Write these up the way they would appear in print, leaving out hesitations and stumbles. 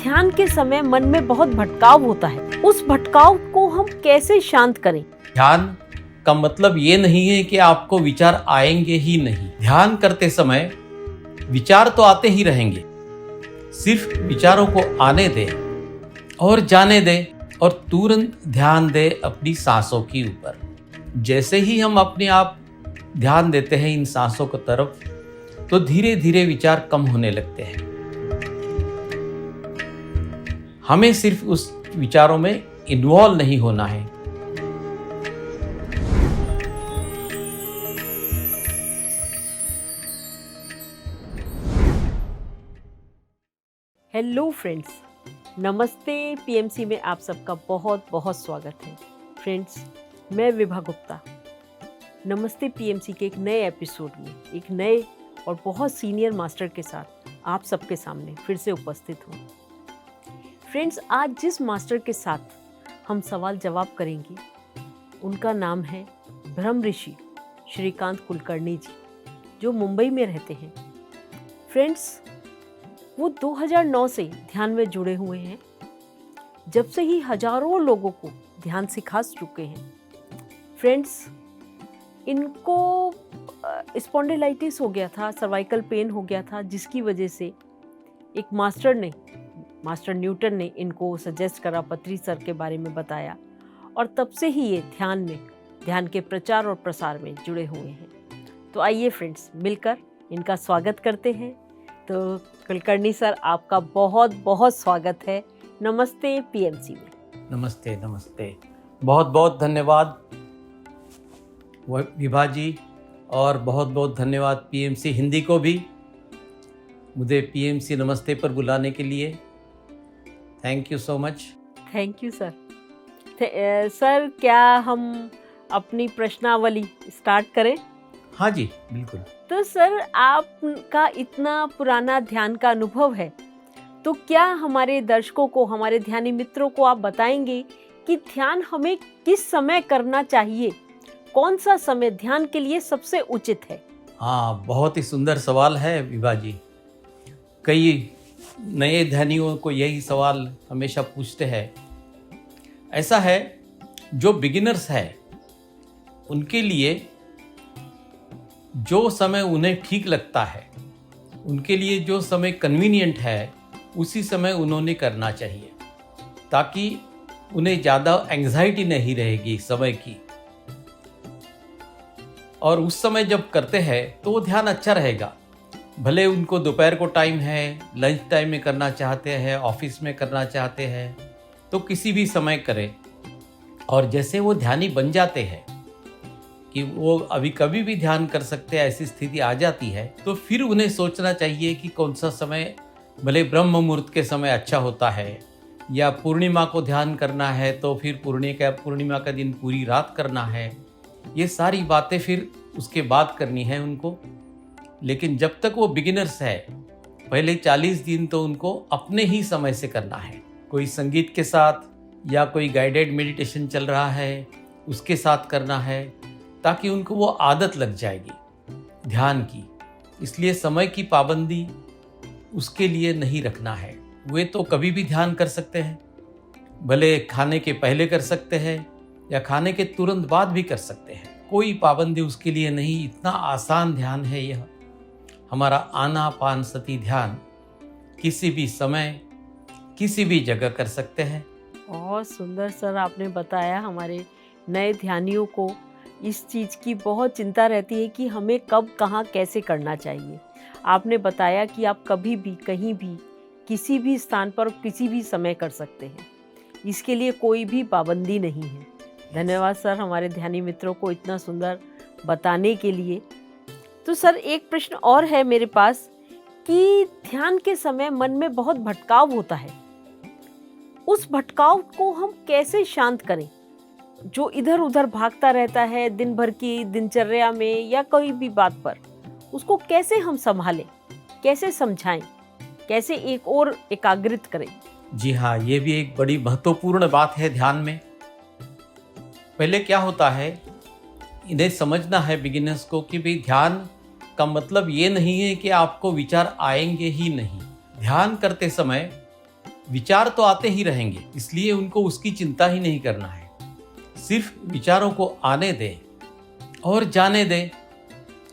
ध्यान के समय मन में बहुत भटकाव होता है, उस भटकाव को हम कैसे शांत करें? ध्यान का मतलब ये नहीं है कि आपको विचार आएंगे ही नहीं। ध्यान करते समय विचार तो आते ही रहेंगे, सिर्फ विचारों को आने दे और जाने दे और तुरंत ध्यान दे अपनी सांसों के ऊपर। जैसे ही हम अपने आप ध्यान देते हैं इन सांसों की तरफ, तो धीरे धीरे विचार कम होने लगते हैं। हमें सिर्फ उस विचारों में इन्वॉल्व नहीं होना है। हेलो फ्रेंड्स, नमस्ते। पीएमसी में आप सबका बहुत बहुत स्वागत है। फ्रेंड्स, मैं विभा गुप्ता नमस्ते पीएमसी के एक नए एपिसोड में एक नए और बहुत सीनियर मास्टर के साथ आप सबके सामने फिर से उपस्थित हूँ। फ्रेंड्स, आज जिस मास्टर के साथ हम सवाल जवाब करेंगे उनका नाम है ब्रह्म ऋषि श्रीकांत कुलकर्णी जी, जो मुंबई में रहते हैं। फ्रेंड्स, वो 2009 से ध्यान में जुड़े हुए हैं। जब से ही हजारों लोगों को ध्यान सिखा चुके हैं। फ्रेंड्स, इनको स्पॉन्डिलाइटिस हो गया था, सर्वाइकल पेन हो गया था, जिसकी वजह से एक मास्टर न्यूटन ने इनको सजेस्ट करा, पत्री सर के बारे में बताया, और तब से ही ये ध्यान के प्रचार और प्रसार में जुड़े हुए हैं। तो आइए फ्रेंड्स, मिलकर इनका स्वागत करते हैं। तो कुलकर्णी सर, आपका बहुत बहुत स्वागत है नमस्ते पीएमसी में। नमस्ते नमस्ते, बहुत बहुत धन्यवाद विभा जी, और बहुत बहुत धन्यवाद पीएमसी हिंदी को भी मुझे पीएमसी नमस्ते पर बुलाने के लिए। Thank you so much. Thank you sir. Sir, क्या हम अपनी प्रश्नावली स्टार्ट करें? हाँ जी, बिल्कुल। तो सर, आपका इतना पुराना ध्यान का अनुभव है, तो क्या हमारे दर्शकों को, हमारे ध्यानी मित्रों को आप बताएंगे कि ध्यान हमें किस समय करना चाहिए? कौन सा समय ध्यान के लिए सबसे उचित है? हाँ, बहुत ही सुंदर सवाल है विभा जी। कई नए ध्यानियों को यही सवाल हमेशा पूछते हैं। ऐसा है, जो बिगिनर्स है उनके लिए जो समय उन्हें ठीक लगता है, उनके लिए जो समय कन्वीनियंट है, उसी समय उन्होंने करना चाहिए, ताकि उन्हें ज़्यादा एंग्जाइटी नहीं रहेगी समय की। और उस समय जब करते हैं तो वो ध्यान अच्छा रहेगा। भले उनको दोपहर को टाइम है, लंच टाइम में करना चाहते हैं, ऑफिस में करना चाहते हैं, तो किसी भी समय करें। और जैसे वो ध्यानी बन जाते हैं कि वो अभी कभी भी ध्यान कर सकते हैं, ऐसी स्थिति आ जाती है, तो फिर उन्हें सोचना चाहिए कि कौन सा समय, भले ब्रह्म मुहूर्त के समय अच्छा होता है, या पूर्णिमा को ध्यान करना है तो फिर पूर्णिमा का दिन पूरी रात करना है। ये सारी बातें फिर उसके बाद करनी है उनको। लेकिन जब तक वो बिगिनर्स है, पहले 40 दिन तो उनको अपने ही समय से करना है। कोई संगीत के साथ या कोई गाइडेड मेडिटेशन चल रहा है, उसके साथ करना है, ताकि उनको वो आदत लग जाएगी ध्यान की। इसलिए समय की पाबंदी उसके लिए नहीं रखना है। वे तो कभी भी ध्यान कर सकते हैं, भले खाने के पहले कर सकते हैं या खाने के तुरंत बाद भी कर सकते हैं। कोई पाबंदी उसके लिए नहीं। इतना आसान ध्यान है यह हमारा आनापानसति ध्यान। किसी भी समय, किसी भी जगह कर सकते हैं। बहुत सुंदर सर आपने बताया। हमारे नए ध्यानियों को इस चीज़ की बहुत चिंता रहती है कि हमें कब, कहाँ, कैसे करना चाहिए। आपने बताया कि आप कभी भी, कहीं भी, किसी भी स्थान पर, किसी भी समय कर सकते हैं। इसके लिए कोई भी पाबंदी नहीं है। धन्यवाद सर, हमारे ध्यानी मित्रों को इतना सुंदर बताने के लिए। तो सर, एक प्रश्न और है मेरे पास कि ध्यान के समय मन में बहुत भटकाव होता है, उस भटकाव को हम कैसे शांत करें? जो इधर उधर भागता रहता है दिन भर की दिनचर्या में या कोई भी बात पर, उसको कैसे हम संभालें, कैसे समझाएं, कैसे एक और एकाग्रित करें? जी हाँ, ये भी एक बड़ी महत्वपूर्ण बात है ध्यान में। पहले क्या होता है, इन्हें समझना है बिगिनर्स को कि भाई ध्यान का मतलब ये नहीं है कि आपको विचार आएंगे ही नहीं। ध्यान करते समय विचार तो आते ही रहेंगे, इसलिए उनको उसकी चिंता ही नहीं करना है। सिर्फ विचारों को आने दें और जाने दें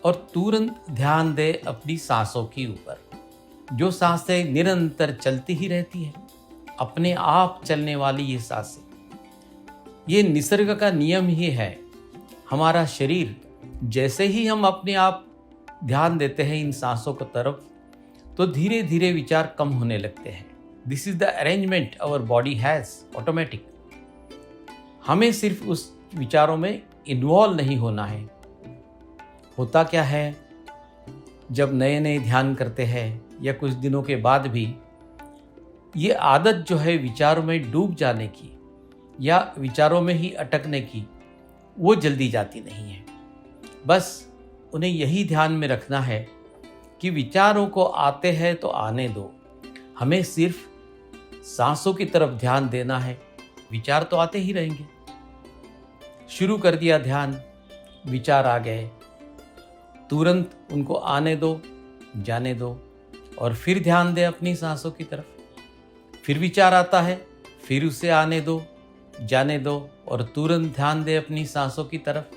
और तुरंत ध्यान दें अपनी सांसों के ऊपर। जो सांसें निरंतर चलती ही रहती है, अपने आप चलने वाली ये सांसें, ये निसर्ग का नियम ही है। हमारा शरीर जैसे ही हम अपने आप ध्यान देते हैं इन सांसों की तरफ, तो धीरे धीरे विचार कम होने लगते हैं। This is the arrangement our body has automatic. हमें सिर्फ उस विचारों में इन्वॉल्व नहीं होना है। होता क्या है, जब नए नए ध्यान करते हैं या कुछ दिनों के बाद भी, ये आदत जो है विचारों में डूब जाने की या विचारों में ही अटकने की, वो जल्दी जाती नहीं है। बस उन्हें यही ध्यान में रखना है कि विचारों को आते हैं तो आने दो, हमें सिर्फ सांसों की तरफ ध्यान देना है। विचार तो आते ही रहेंगे। शुरू कर दिया ध्यान, विचार आ गए, तुरंत उनको आने दो, जाने दो और फिर ध्यान दें अपनी सांसों की तरफ। फिर विचार आता है, फिर उसे आने दो, जाने दो और तुरंत ध्यान दें अपनी सांसों की तरफ।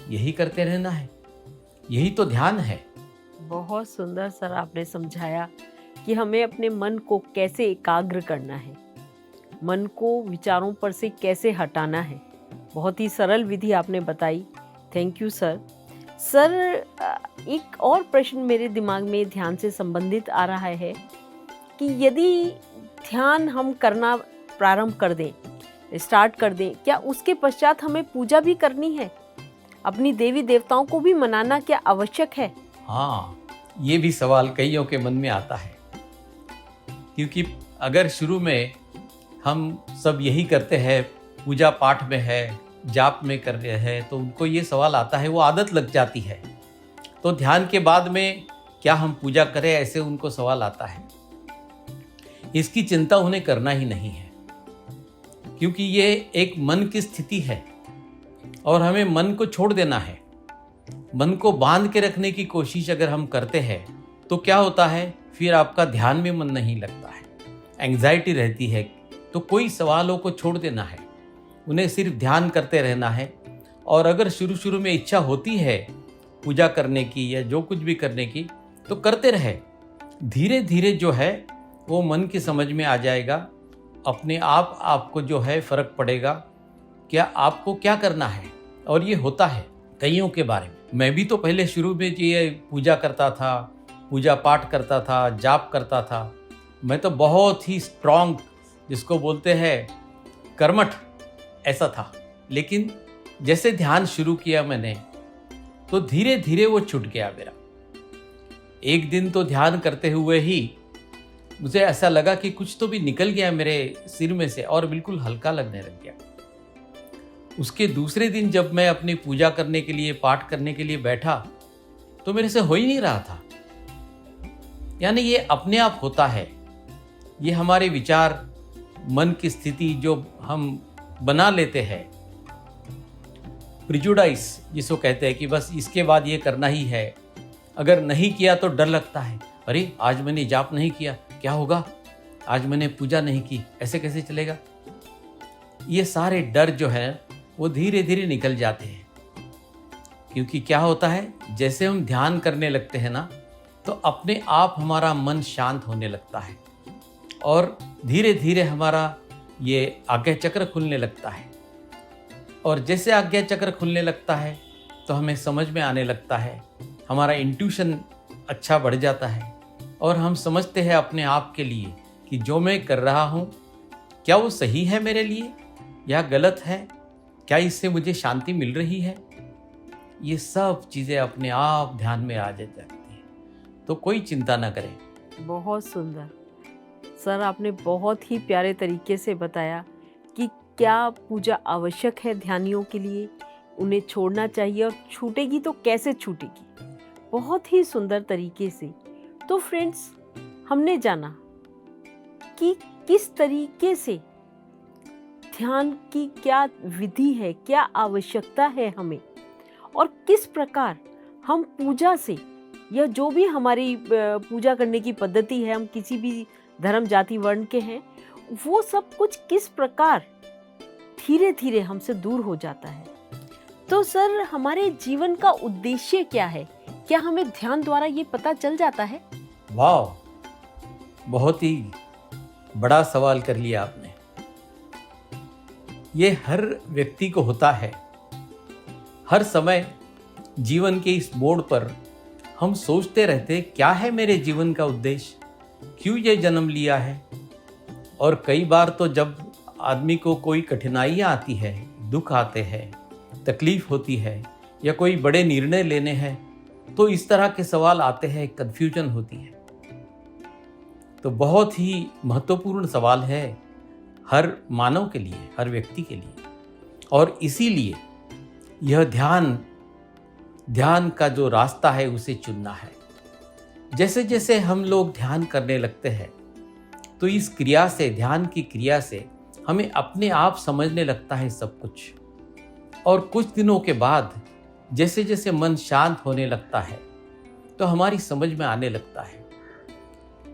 यही करते रहना है, यही तो ध्यान है। बहुत सुंदर सर आपने समझाया कि हमें अपने मन को कैसे एकाग्र करना है, मन को विचारों पर से कैसे हटाना है। बहुत ही सरल विधि आपने बताई। Thank you sir. सर, एक और प्रश्न मेरे दिमाग में ध्यान से संबंधित आ रहा है कि यदि ध्यान हम करना प्रारंभ कर दें, स्टार्ट कर दें, क्या उसके पश्चात हमें पूजा भी करनी है? अपनी देवी देवताओं को भी मनाना क्या आवश्यक है? हाँ, ये भी सवाल कईयों के मन में आता है, क्योंकि अगर शुरू में हम सब यही करते हैं, पूजा पाठ में है, जाप में कर रहे हैं, तो उनको ये सवाल आता है, वो आदत लग जाती है। तो ध्यान के बाद में क्या हम पूजा करें, ऐसे उनको सवाल आता है। इसकी चिंता उन्हें करना ही नहीं है, क्योंकि ये एक मन की स्थिति है और हमें मन को छोड़ देना है। मन को बांध के रखने की कोशिश अगर हम करते हैं तो क्या होता है, फिर आपका ध्यान में मन नहीं लगता है, एंग्जाइटी रहती है। तो कोई सवालों को छोड़ देना है, उन्हें सिर्फ ध्यान करते रहना है। और अगर शुरू शुरू में इच्छा होती है पूजा करने की या जो कुछ भी करने की, तो करते रहे। धीरे धीरे जो है वो मन की समझ में आ जाएगा, अपने आप आपको जो है फर्क पड़ेगा क्या आपको क्या करना है। और ये होता है कईयों के बारे में। मैं भी तो पहले शुरू में ये पूजा करता था, पूजा पाठ करता था, जाप करता था। मैं तो बहुत ही स्ट्रांग, जिसको बोलते हैं कर्मठ, ऐसा था। लेकिन जैसे ध्यान शुरू किया मैंने, तो धीरे धीरे वो छूट गया मेरा। एक दिन तो ध्यान करते हुए ही मुझे ऐसा लगा कि कुछ तो भी निकल गया मेरे सिर में से और बिल्कुल हल्का लगने लग गया। उसके दूसरे दिन जब मैं अपनी पूजा करने के लिए, पाठ करने के लिए बैठा, तो मेरे से हो ही नहीं रहा था। यानी ये अपने आप होता है। ये हमारे विचार, मन की स्थिति जो हम बना लेते हैं, प्रिजुडाइस जिसको कहते हैं कि बस इसके बाद ये करना ही है। अगर नहीं किया तो डर लगता है, अरे आज मैंने जाप नहीं किया, क्या होगा, आज मैंने पूजा नहीं की, ऐसे कैसे चलेगा। ये सारे डर जो है वो धीरे धीरे निकल जाते हैं। क्योंकि क्या होता है, जैसे हम ध्यान करने लगते हैं ना, तो अपने आप हमारा मन शांत होने लगता है और धीरे धीरे हमारा ये आज्ञा चक्र खुलने लगता है। और जैसे आज्ञा चक्र खुलने लगता है तो हमें समझ में आने लगता है, हमारा इंट्यूशन अच्छा बढ़ जाता है और हम समझते हैं अपने आप के लिए कि जो मैं कर रहा हूँ क्या वो सही है मेरे लिए या गलत है, क्या इससे मुझे शांति मिल रही है। ये सब चीज़ें अपने आप ध्यान में आ जाती हैं, तो कोई चिंता ना करें। बहुत सुंदर सर, आपने बहुत ही प्यारे तरीके से बताया कि क्या पूजा आवश्यक है ध्यानियों के लिए, उन्हें छोड़ना चाहिए और छूटेगी तो कैसे छूटेगी, बहुत ही सुंदर तरीके से। तो फ्रेंड्स, हमने जाना कि किस तरीके से ध्यान की क्या विधि है, क्या आवश्यकता है हमें, और किस प्रकार हम पूजा से या जो भी हमारी पूजा करने की पद्धति है, हम किसी भी धर्म, जाति, वर्ण के हैं, वो सब कुछ किस प्रकार धीरे धीरे हमसे दूर हो जाता है। तो सर, हमारे जीवन का उद्देश्य क्या है? क्या हमें ध्यान द्वारा ये पता चल जाता है? वाह, बहुत ही बड़ा सवाल कर लिया आपने। ये हर व्यक्ति को होता है। हर समय जीवन के इस मोड़ पर हम सोचते रहते, क्या है मेरे जीवन का उद्देश्य, क्यों ये जन्म लिया है। और कई बार तो जब आदमी को कोई कठिनाइयाँ आती है, दुख आते हैं, तकलीफ होती है या कोई बड़े निर्णय लेने हैं, तो इस तरह के सवाल आते हैं, कन्फ्यूजन होती है। तो बहुत ही महत्वपूर्ण सवाल है हर मानव के लिए, हर व्यक्ति के लिए। और इसीलिए यह ध्यान का जो रास्ता है उसे चुनना है। जैसे जैसे हम लोग ध्यान करने लगते हैं तो इस क्रिया से, ध्यान की क्रिया से हमें अपने आप समझने लगता है सब कुछ। और कुछ दिनों के बाद जैसे जैसे मन शांत होने लगता है तो हमारी समझ में आने लगता है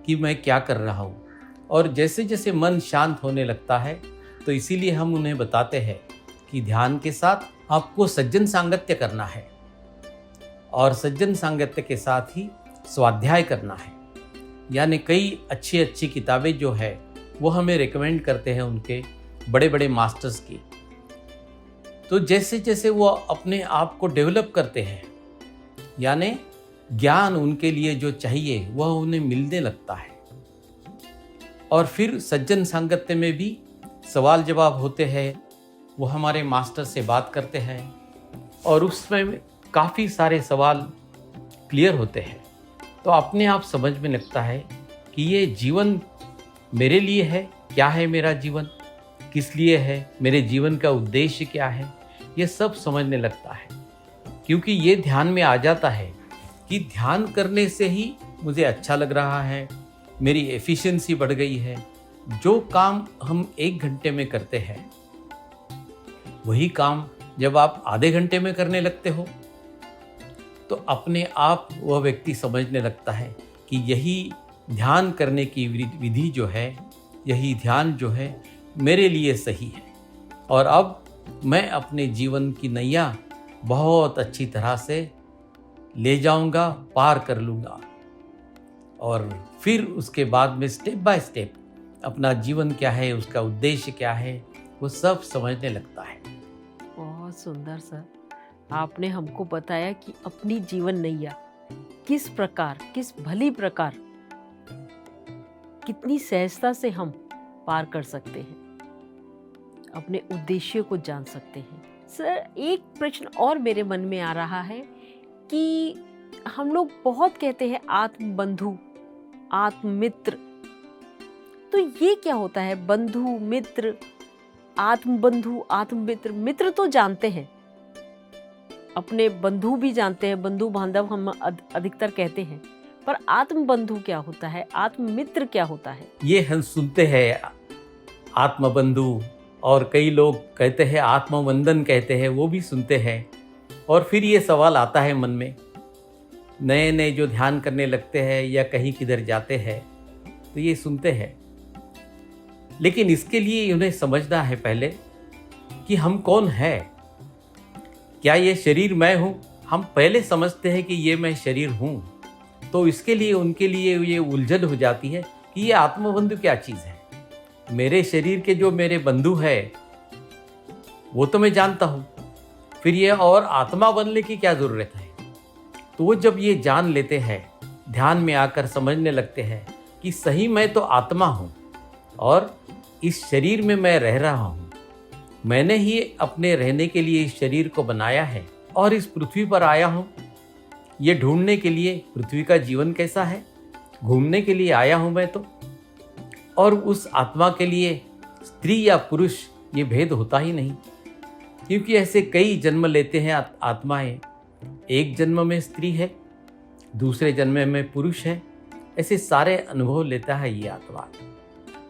कि मैं क्या कर रहा हूँ। और जैसे जैसे मन शांत होने लगता है तो इसीलिए हम उन्हें बताते हैं कि ध्यान के साथ आपको सज्जन सांगत्य करना है और सज्जन सांगत्य के साथ ही स्वाध्याय करना है। यानी कई अच्छी अच्छी किताबें जो है वो हमें रेकमेंड करते हैं उनके बड़े बड़े मास्टर्स की। तो जैसे जैसे वो अपने आप को डेवलप करते हैं, यानी ज्ञान उनके लिए जो चाहिए वह उन्हें मिलने लगता है। और फिर सज्जन सांगत्य में भी सवाल जवाब होते हैं, वो हमारे मास्टर से बात करते हैं और उसमें काफ़ी सारे सवाल क्लियर होते हैं। तो अपने आप समझ में लगता है कि ये जीवन मेरे लिए है, क्या है मेरा जीवन, किस लिए है, मेरे जीवन का उद्देश्य क्या है, ये सब समझने लगता है। क्योंकि ये ध्यान में आ जाता है कि ध्यान करने से ही मुझे अच्छा लग रहा है, मेरी एफिशिएंसी बढ़ गई है। जो काम हम 1 घंटे में करते हैं वही काम जब आप आधे घंटे में करने लगते हो तो अपने आप वह व्यक्ति समझने लगता है कि यही ध्यान करने की विधि जो है, यही ध्यान जो है मेरे लिए सही है। और अब मैं अपने जीवन की नैया बहुत अच्छी तरह से ले जाऊंगा, पार कर लूँगा। और फिर उसके बाद में स्टेप बाय स्टेप अपना जीवन क्या है, उसका उद्देश्य क्या है, वो सब समझने लगता है। बहुत सुंदर सर, आपने हमको बताया कि अपनी जीवन नैया किस प्रकार, किस भली प्रकार, कितनी सहजता से हम पार कर सकते हैं, अपने उद्देश्य को जान सकते हैं। सर, एक प्रश्न और मेरे मन में आ रहा है कि हम लोग बहुत कहते हैं आत्म बंधु, आत्म मित्र, तो ये क्या होता है? बंधु, मित्र, आत्म बंधु, आत्म मित्र। मित्र तो जानते हैं, अपने बंधु भी जानते हैं, बंधु बांधव हम अधिकतर कहते हैं, पर आत्म बंधु क्या होता है, आत्म मित्र क्या होता है? ये हम सुनते हैं आत्म बंधु, और कई लोग कहते हैं आत्मवंदन कहते हैं, वो भी सुनते हैं। और फिर ये सवाल आता है मन में, नए नए जो ध्यान करने लगते हैं या कहीं किधर जाते हैं तो ये सुनते हैं। लेकिन इसके लिए उन्हें समझना है पहले कि हम कौन है। क्या ये शरीर मैं हूँ? हम पहले समझते हैं कि ये मैं शरीर हूँ, तो इसके लिए उनके लिए ये उलझन हो जाती है कि ये आत्मबंधु क्या चीज़ है। मेरे शरीर के जो मेरे बंधु है वो तो मैं जानता हूँ, फिर ये और आत्मा बनने की क्या ज़रूरत है। तो वो जब ये जान लेते हैं, ध्यान में आकर समझने लगते हैं कि सही मैं तो आत्मा हूँ और इस शरीर में मैं रह रहा हूँ, मैंने ही अपने रहने के लिए इस शरीर को बनाया है और इस पृथ्वी पर आया हूँ ये ढूंढने के लिए पृथ्वी का जीवन कैसा है, घूमने के लिए आया हूँ मैं तो। और उस आत्मा के लिए स्त्री या पुरुष ये भेद होता ही नहीं, क्योंकि ऐसे कई जन्म लेते हैं आत्माएं। एक जन्म में स्त्री है, दूसरे जन्म में पुरुष है, ऐसे सारे अनुभव लेता है ये आत्मा।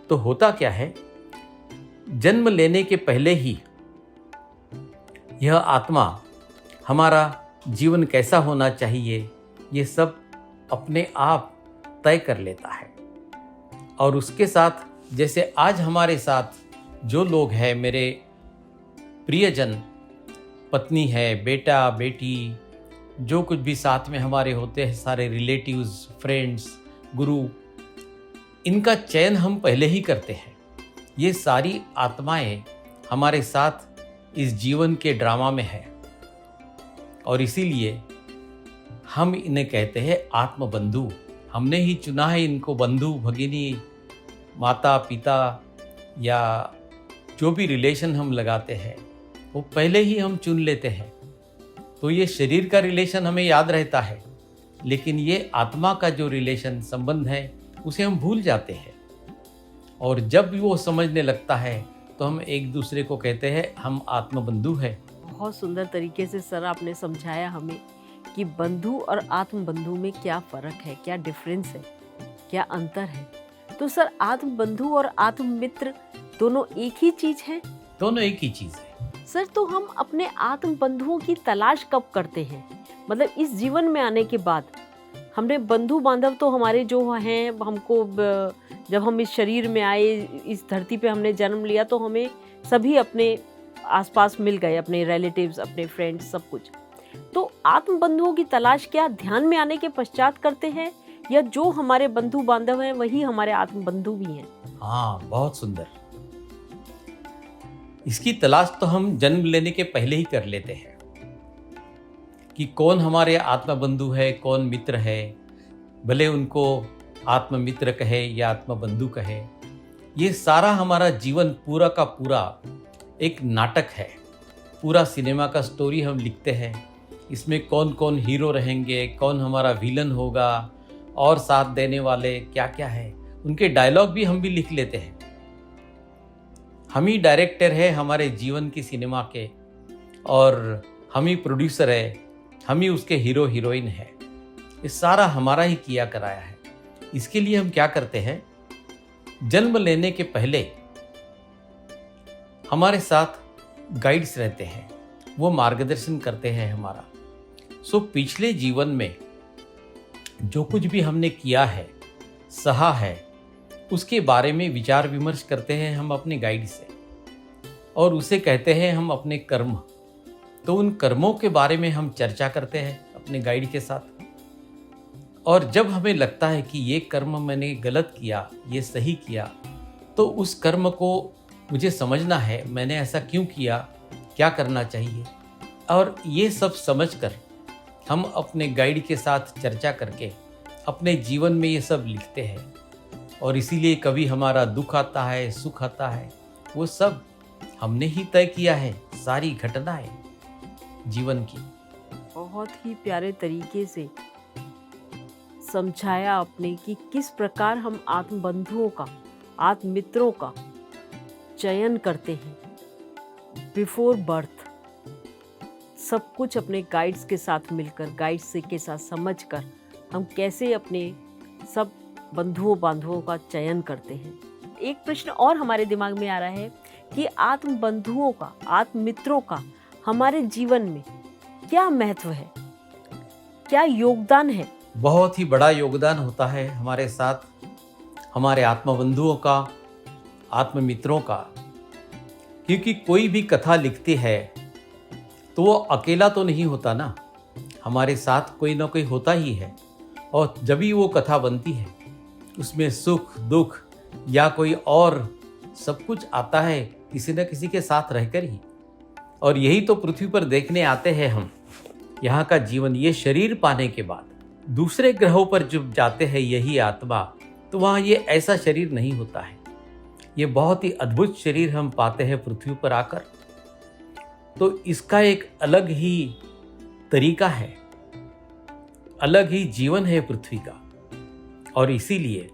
तो होता क्या है, जन्म लेने के पहले ही यह आत्मा हमारा जीवन कैसा होना चाहिए ये सब अपने आप तय कर लेता है और उसके साथ जैसे आज हमारे साथ जो लोग हैं, मेरे प्रियजन, पत्नी है, बेटा बेटी, जो कुछ भी साथ में हमारे होते हैं, सारे रिलेटिव्स, फ्रेंड्स, गुरु, इनका चयन हम पहले ही करते हैं। ये सारी आत्माएं हमारे साथ इस जीवन के ड्रामा में है और इसीलिए हम इन्हें कहते हैं आत्मबंधु। हमने ही चुना है इनको, बंधु, भगिनी, माता पिता या जो भी रिलेशन हम लगाते हैं वो पहले ही हम चुन लेते हैं। तो ये शरीर का रिलेशन हमें याद रहता है, लेकिन ये आत्मा का जो रिलेशन, संबंध है, उसे हम भूल जाते हैं। और जब भी वो समझने लगता है तो हम एक दूसरे को कहते हैं हम आत्मबंधु हैं। बहुत सुंदर तरीके से सर आपने समझाया हमें कि बंधु और आत्मबंधु में क्या फ़र्क है, क्या डिफरेंस है, क्या अंतर है। तो सर आत्मबंधु और आत्ममित्र दोनों एक ही चीज़ है? दोनों एक ही चीज़ है। सर तो हम अपने आत्मबंधुओं की तलाश कब करते हैं? मतलब इस जीवन में आने के बाद हमने बंधु बांधव तो हमारे जो हैं, हमको जब हम इस शरीर में आए, इस धरती पे हमने जन्म लिया तो हमें सभी अपने आसपास मिल गए, अपने रिलेटिव्स, अपने फ्रेंड्स, सब कुछ। तो आत्मबंधुओं की तलाश क्या ध्यान में आने के पश्चात करते हैं, या जो हमारे बंधु बांधव हैं वही हमारे आत्मबंधु भी हैं? हाँ, बहुत सुंदर। इसकी तलाश तो हम जन्म लेने के पहले ही कर लेते हैं कि कौन हमारे आत्मबंधु है, कौन मित्र है। भले उनको आत्ममित्र कहे या आत्मबंधु कहे, ये सारा हमारा जीवन पूरा का पूरा एक नाटक है। पूरा सिनेमा का स्टोरी हम लिखते हैं। इसमें कौन कौन हीरो रहेंगे, कौन हमारा विलन होगा, और साथ देने वाले क्या क्या है, उनके डायलॉग भी हम भी लिख लेते हैं। हम ही डायरेक्टर है हमारे जीवन की सिनेमा के, और हम ही प्रोड्यूसर है, हम ही उसके हीरो हीरोइन है। ये सारा हमारा ही किया कराया है। इसके लिए हम क्या करते हैं, जन्म लेने के पहले हमारे साथ गाइड्स रहते हैं, वो मार्गदर्शन करते हैं हमारा। पिछले जीवन में जो कुछ भी हमने किया है, सहा है, उसके बारे में विचार विमर्श करते हैं हम अपने गाइड से, और उसे कहते हैं हम अपने कर्म। तो उन कर्मों के बारे में हम चर्चा करते हैं अपने गाइड के साथ। और जब हमें लगता है कि ये कर्म मैंने गलत किया, ये सही किया, तो उस कर्म को मुझे समझना है, मैंने ऐसा क्यों किया, क्या करना चाहिए। और ये सब समझकर हम अपने गाइड के साथ चर्चा करके अपने जीवन में ये सब लिखते हैं। और इसीलिए कभी हमारा दुख आता है, सुख आता है, वो सब हमने ही तय किया है, सारी घटनाएं जीवन की। बहुत ही प्यारे तरीके से समझाया आपने कि किस प्रकार हम आत्मबंधुओं का, आत्ममित्रों का चयन करते हैं बिफोर बर्थ। सब कुछ अपने गाइड्स के साथ मिलकर, गाइड्स के साथ समझकर हम कैसे अपने सब बंधुओं बांधवों का चयन करते हैं। एक प्रश्न और हमारे दिमाग में आ रहा है कि आत्मबंधुओं का, आत्ममित्रों का हमारे जीवन में क्या महत्व है, क्या योगदान है? बहुत ही बड़ा योगदान होता है हमारे साथ हमारे आत्मबंधुओं का, आत्ममित्रों का। क्योंकि कोई भी कथा लिखती है तो वो अकेला तो नहीं होता ना, हमारे साथ कोई ना कोई होता ही है। और जब भी वो कथा बनती है उसमें सुख दुख या कोई और सब कुछ आता है किसी न किसी के साथ रहकर ही। और यही तो पृथ्वी पर देखने आते हैं हम, यहाँ का जीवन। ये शरीर पाने के बाद दूसरे ग्रहों पर जब जाते हैं यही आत्मा, तो वहाँ ये ऐसा शरीर नहीं होता है। ये बहुत ही अद्भुत शरीर हम पाते हैं पृथ्वी पर आकर। तो इसका एक अलग ही तरीका है, अलग ही जीवन है पृथ्वी का। और इसीलिए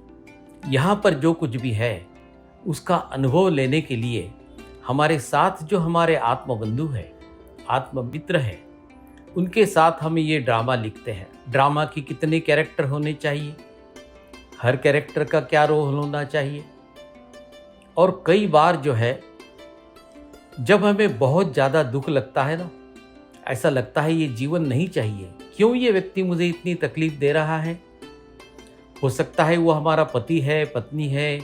यहाँ पर जो कुछ भी है उसका अनुभव लेने के लिए हमारे साथ जो हमारे आत्मबंधु है, आत्ममित्र है, उनके साथ हम ये ड्रामा लिखते हैं। ड्रामा की कितने कैरेक्टर होने चाहिए, हर कैरेक्टर का क्या रोल होना चाहिए। और कई बार जो है, जब हमें बहुत ज़्यादा दुख लगता है ना, ऐसा लगता है ये जीवन नहीं चाहिए, क्यों ये व्यक्ति मुझे इतनी तकलीफ दे रहा है। हो सकता है वो हमारा पति है, पत्नी है,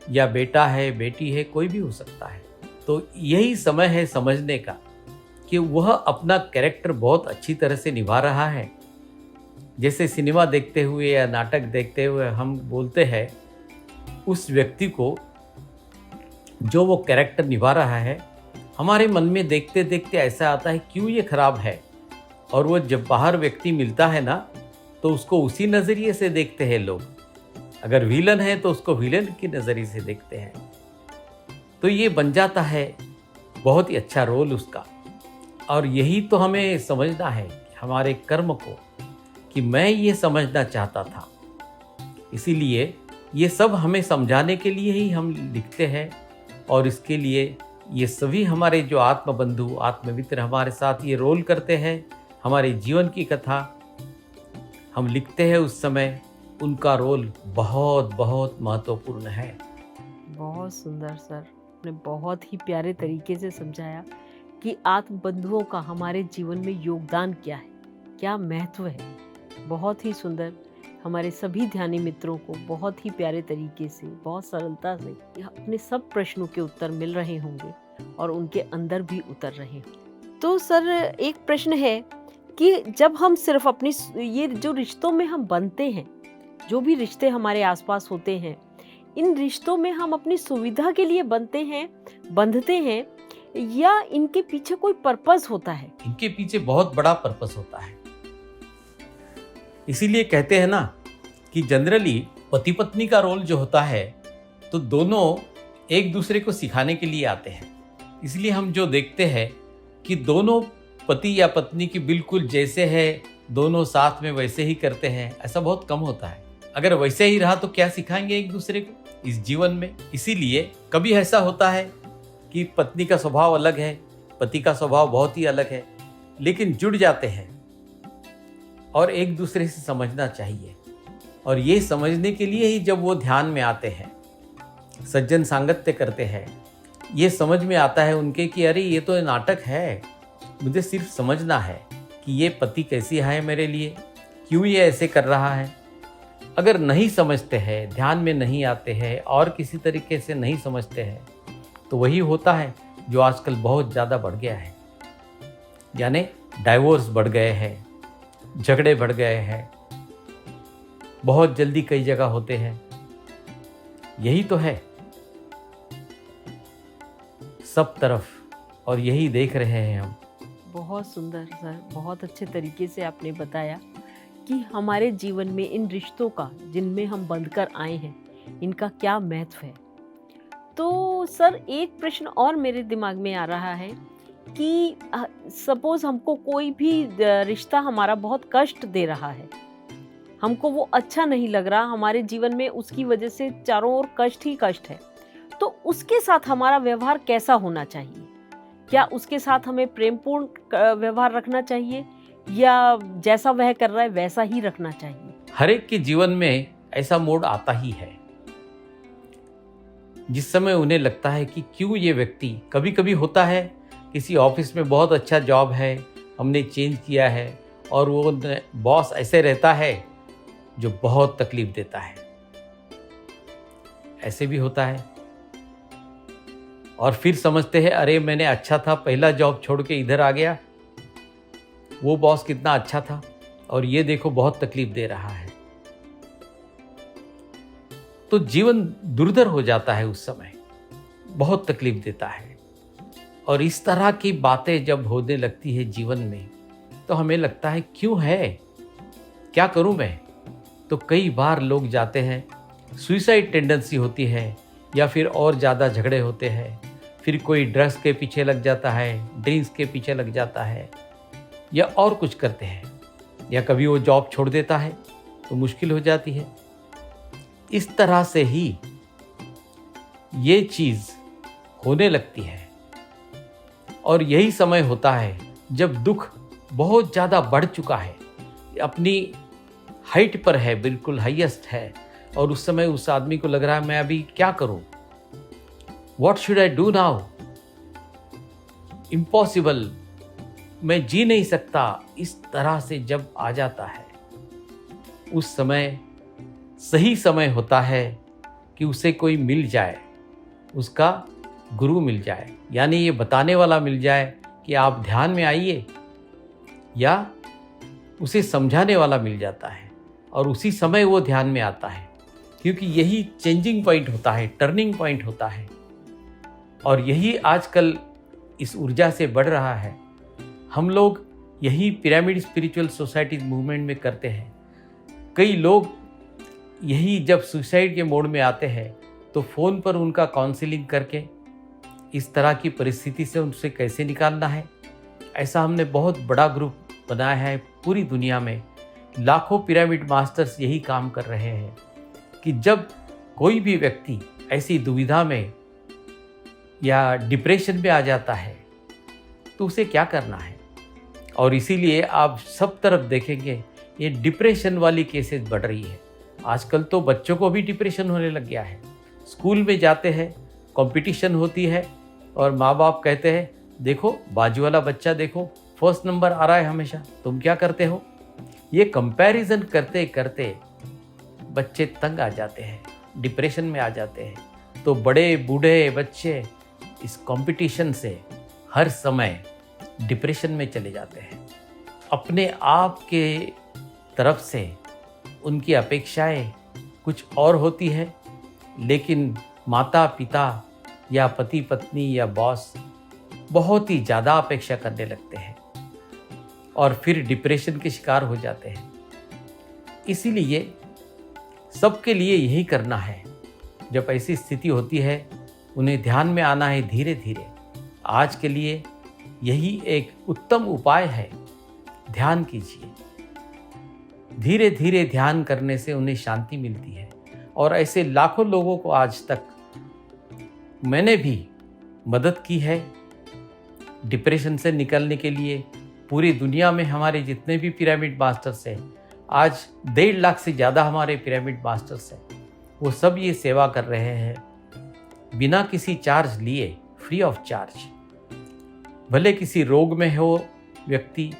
या बेटा है, बेटी है, कोई भी हो सकता है। तो यही समय है समझने का कि वह अपना कैरेक्टर बहुत अच्छी तरह से निभा रहा है। जैसे सिनेमा देखते हुए या नाटक देखते हुए हम बोलते हैं उस व्यक्ति को जो वो कैरेक्टर निभा रहा है, हमारे मन में देखते देखते ऐसा आता है क्यों ये खराब है, और वो जब बाहर व्यक्ति मिलता है ना तो उसको उसी नज़रिए से देखते हैं लोग। अगर विलन है तो उसको विलन की नज़रिए से देखते हैं। तो ये बन जाता है बहुत ही अच्छा रोल उसका। और यही तो हमें समझना है हमारे कर्म को, कि मैं ये समझना चाहता था। इसीलिए ये सब हमें समझाने के लिए ही हम लिखते हैं, और इसके लिए ये सभी हमारे जो आत्मबंधु आत्ममित्र हमारे साथ ये रोल करते हैं। हमारे जीवन की कथा हम लिखते हैं उस समय, उनका रोल बहुत बहुत महत्वपूर्ण है। बहुत सुंदर सर, आपने बहुत ही प्यारे तरीके से समझाया कि आत्मबंधुओं का हमारे जीवन में योगदान क्या है, क्या महत्व है। बहुत ही सुंदर। हमारे सभी ध्यानी मित्रों को बहुत ही प्यारे तरीके से, बहुत सरलता से अपने सब प्रश्नों के उत्तर मिल रहे होंगे और उनके अंदर भी उतर रहे होंगे। तो सर एक प्रश्न है कि जब हम सिर्फ अपनी ये जो रिश्तों में हम बनते हैं, जो भी रिश्ते हमारे आसपास होते हैं, इन रिश्तों में हम अपनी सुविधा के लिए बंधते हैं या इनके पीछे कोई पर्पस होता है? इनके पीछे बहुत बड़ा पर्पस होता है। इसीलिए कहते हैं ना कि जनरली पति पत्नी का रोल जो होता है तो दोनों एक दूसरे को सिखाने के लिए आते हैं। इसलिए हम जो देखते हैं कि दोनों पति या पत्नी की बिल्कुल जैसे है दोनों साथ में वैसे ही करते हैं, ऐसा बहुत कम होता है। अगर वैसे ही रहा तो क्या सिखाएंगे एक दूसरे को इस जीवन में। इसीलिए कभी ऐसा होता है कि पत्नी का स्वभाव अलग है, पति का स्वभाव बहुत ही अलग है, लेकिन जुड़ जाते हैं और एक दूसरे से समझना चाहिए। और ये समझने के लिए ही जब वो ध्यान में आते हैं, सज्जन सांगत्य करते हैं, ये समझ में आता है उनके कि अरे ये तो नाटक है, मुझे सिर्फ समझना है कि ये पति कैसी है मेरे लिए, क्यों ये ऐसे कर रहा है। अगर नहीं समझते हैं, ध्यान में नहीं आते हैं और किसी तरीके से नहीं समझते हैं, तो वही होता है जो आजकल बहुत ज़्यादा बढ़ गया है, यानी डाइवोर्स बढ़ गए हैं, झगड़े बढ़ गए हैं, बहुत जल्दी कई जगह होते हैं। यही तो है सब तरफ, और यही देख रहे हैं हम। बहुत सुंदर सर, बहुत अच्छे तरीके से आपने बताया कि हमारे जीवन में इन रिश्तों का, जिनमें हम बंधकर आए हैं, इनका क्या महत्व है। तो सर एक प्रश्न और मेरे दिमाग में आ रहा है कि सपोज हमको कोई भी रिश्ता हमारा बहुत कष्ट दे रहा है, हमको वो अच्छा नहीं लग रहा, हमारे जीवन में उसकी वजह से चारों ओर कष्ट ही कष्ट है, तो उसके साथ हमारा व्यवहार कैसा होना चाहिए? क्या उसके साथ हमें प्रेमपूर्ण व्यवहार रखना चाहिए या जैसा वह कर रहा है वैसा ही रखना चाहिए? हर एक के जीवन में ऐसा मोड़ आता ही है जिस समय उन्हें लगता है कि क्यों ये व्यक्ति, कभी कभी होता है किसी ऑफिस में बहुत अच्छा जॉब है, हमने चेंज किया है और वो बॉस ऐसे रहता है जो बहुत तकलीफ देता है, ऐसे भी होता है। और फिर समझते हैं अरे मैंने अच्छा था, पहला जॉब छोड़ के इधर आ गया, वो बॉस कितना अच्छा था और ये देखो बहुत तकलीफ दे रहा है। तो जीवन दुर्धर हो जाता है उस समय, बहुत तकलीफ देता है। और इस तरह की बातें जब होने लगती है जीवन में तो हमें लगता है क्यों है, क्या करूं मैं। तो कई बार लोग जाते हैं, सुइसाइड टेंडेंसी होती है या फिर और ज़्यादा झगड़े होते हैं, फिर कोई ड्रग्स के पीछे लग जाता है, ड्रिंक्स के पीछे लग जाता है या और कुछ करते हैं, या कभी वो जॉब छोड़ देता है तो मुश्किल हो जाती है। इस तरह से ही ये चीज़ होने लगती है और यही समय होता है जब दुख बहुत ज़्यादा बढ़ चुका है, अपनी हाइट पर है, बिल्कुल हाईएस्ट है, और उस समय उस आदमी को लग रहा है मैं अभी क्या करूं, what should I do now, impossible, मैं जी नहीं सकता। इस तरह से जब आ जाता है उस समय सही समय होता है कि उसे कोई मिल जाए, उसका गुरु मिल जाए, यानी ये बताने वाला मिल जाए कि आप ध्यान में आइए, या उसे समझाने वाला मिल जाता है और उसी समय वो ध्यान में आता है, क्योंकि यही चेंजिंग पॉइंट होता है, टर्निंग पॉइंट होता है। और यही आजकल इस ऊर्जा से बढ़ रहा है। हम लोग यही पिरामिड स्पिरिचुअल सोसाइटी मूवमेंट में करते हैं। कई लोग यही जब सुसाइड के मोड में आते हैं तो फ़ोन पर उनका काउंसलिंग करके इस तरह की परिस्थिति से उनसे कैसे निकालना है, ऐसा हमने बहुत बड़ा ग्रुप बनाया है। पूरी दुनिया में लाखों पिरामिड मास्टर्स यही काम कर रहे हैं कि जब कोई भी व्यक्ति ऐसी दुविधा में या डिप्रेशन में आ जाता है तो उसे क्या करना है। और इसीलिए आप सब तरफ देखेंगे ये डिप्रेशन वाली केसेस बढ़ रही है। आजकल तो बच्चों को भी डिप्रेशन होने लग गया है। स्कूल में जाते हैं, कंपटीशन होती है और माँ बाप कहते हैं देखो बाजू वाला बच्चा देखो फर्स्ट नंबर आ रहा है हमेशा, तुम क्या करते हो। ये कंपैरिजन करते करते बच्चे तंग आ जाते हैं, डिप्रेशन में आ जाते हैं। तो बड़े बूढ़े बच्चे इस कंपटीशन से हर समय डिप्रेशन में चले जाते हैं। अपने आप के तरफ से उनकी अपेक्षाएं कुछ और होती है, लेकिन माता पिता या पति पत्नी या बॉस बहुत ही ज़्यादा अपेक्षा करने लगते हैं और फिर डिप्रेशन के शिकार हो जाते हैं। इसीलिए सबके लिए यही करना है। जब ऐसी स्थिति होती है उन्हें ध्यान में आना है धीरे धीरे। आज के लिए यही एक उत्तम उपाय है, ध्यान कीजिए। धीरे धीरे ध्यान करने से उन्हें शांति मिलती है। और ऐसे लाखों लोगों को आज तक मैंने भी मदद की है डिप्रेशन से निकलने के लिए। पूरी दुनिया में हमारे जितने भी पिरामिड मास्टर्स हैं, आज 1.5 लाख से ज़्यादा हमारे पिरामिड मास्टर्स हैं, वो सब ये सेवा कर रहे हैं बिना किसी चार्ज लिए, फ्री ऑफ चार्ज। भले किसी रोग में हो व्यक्ति,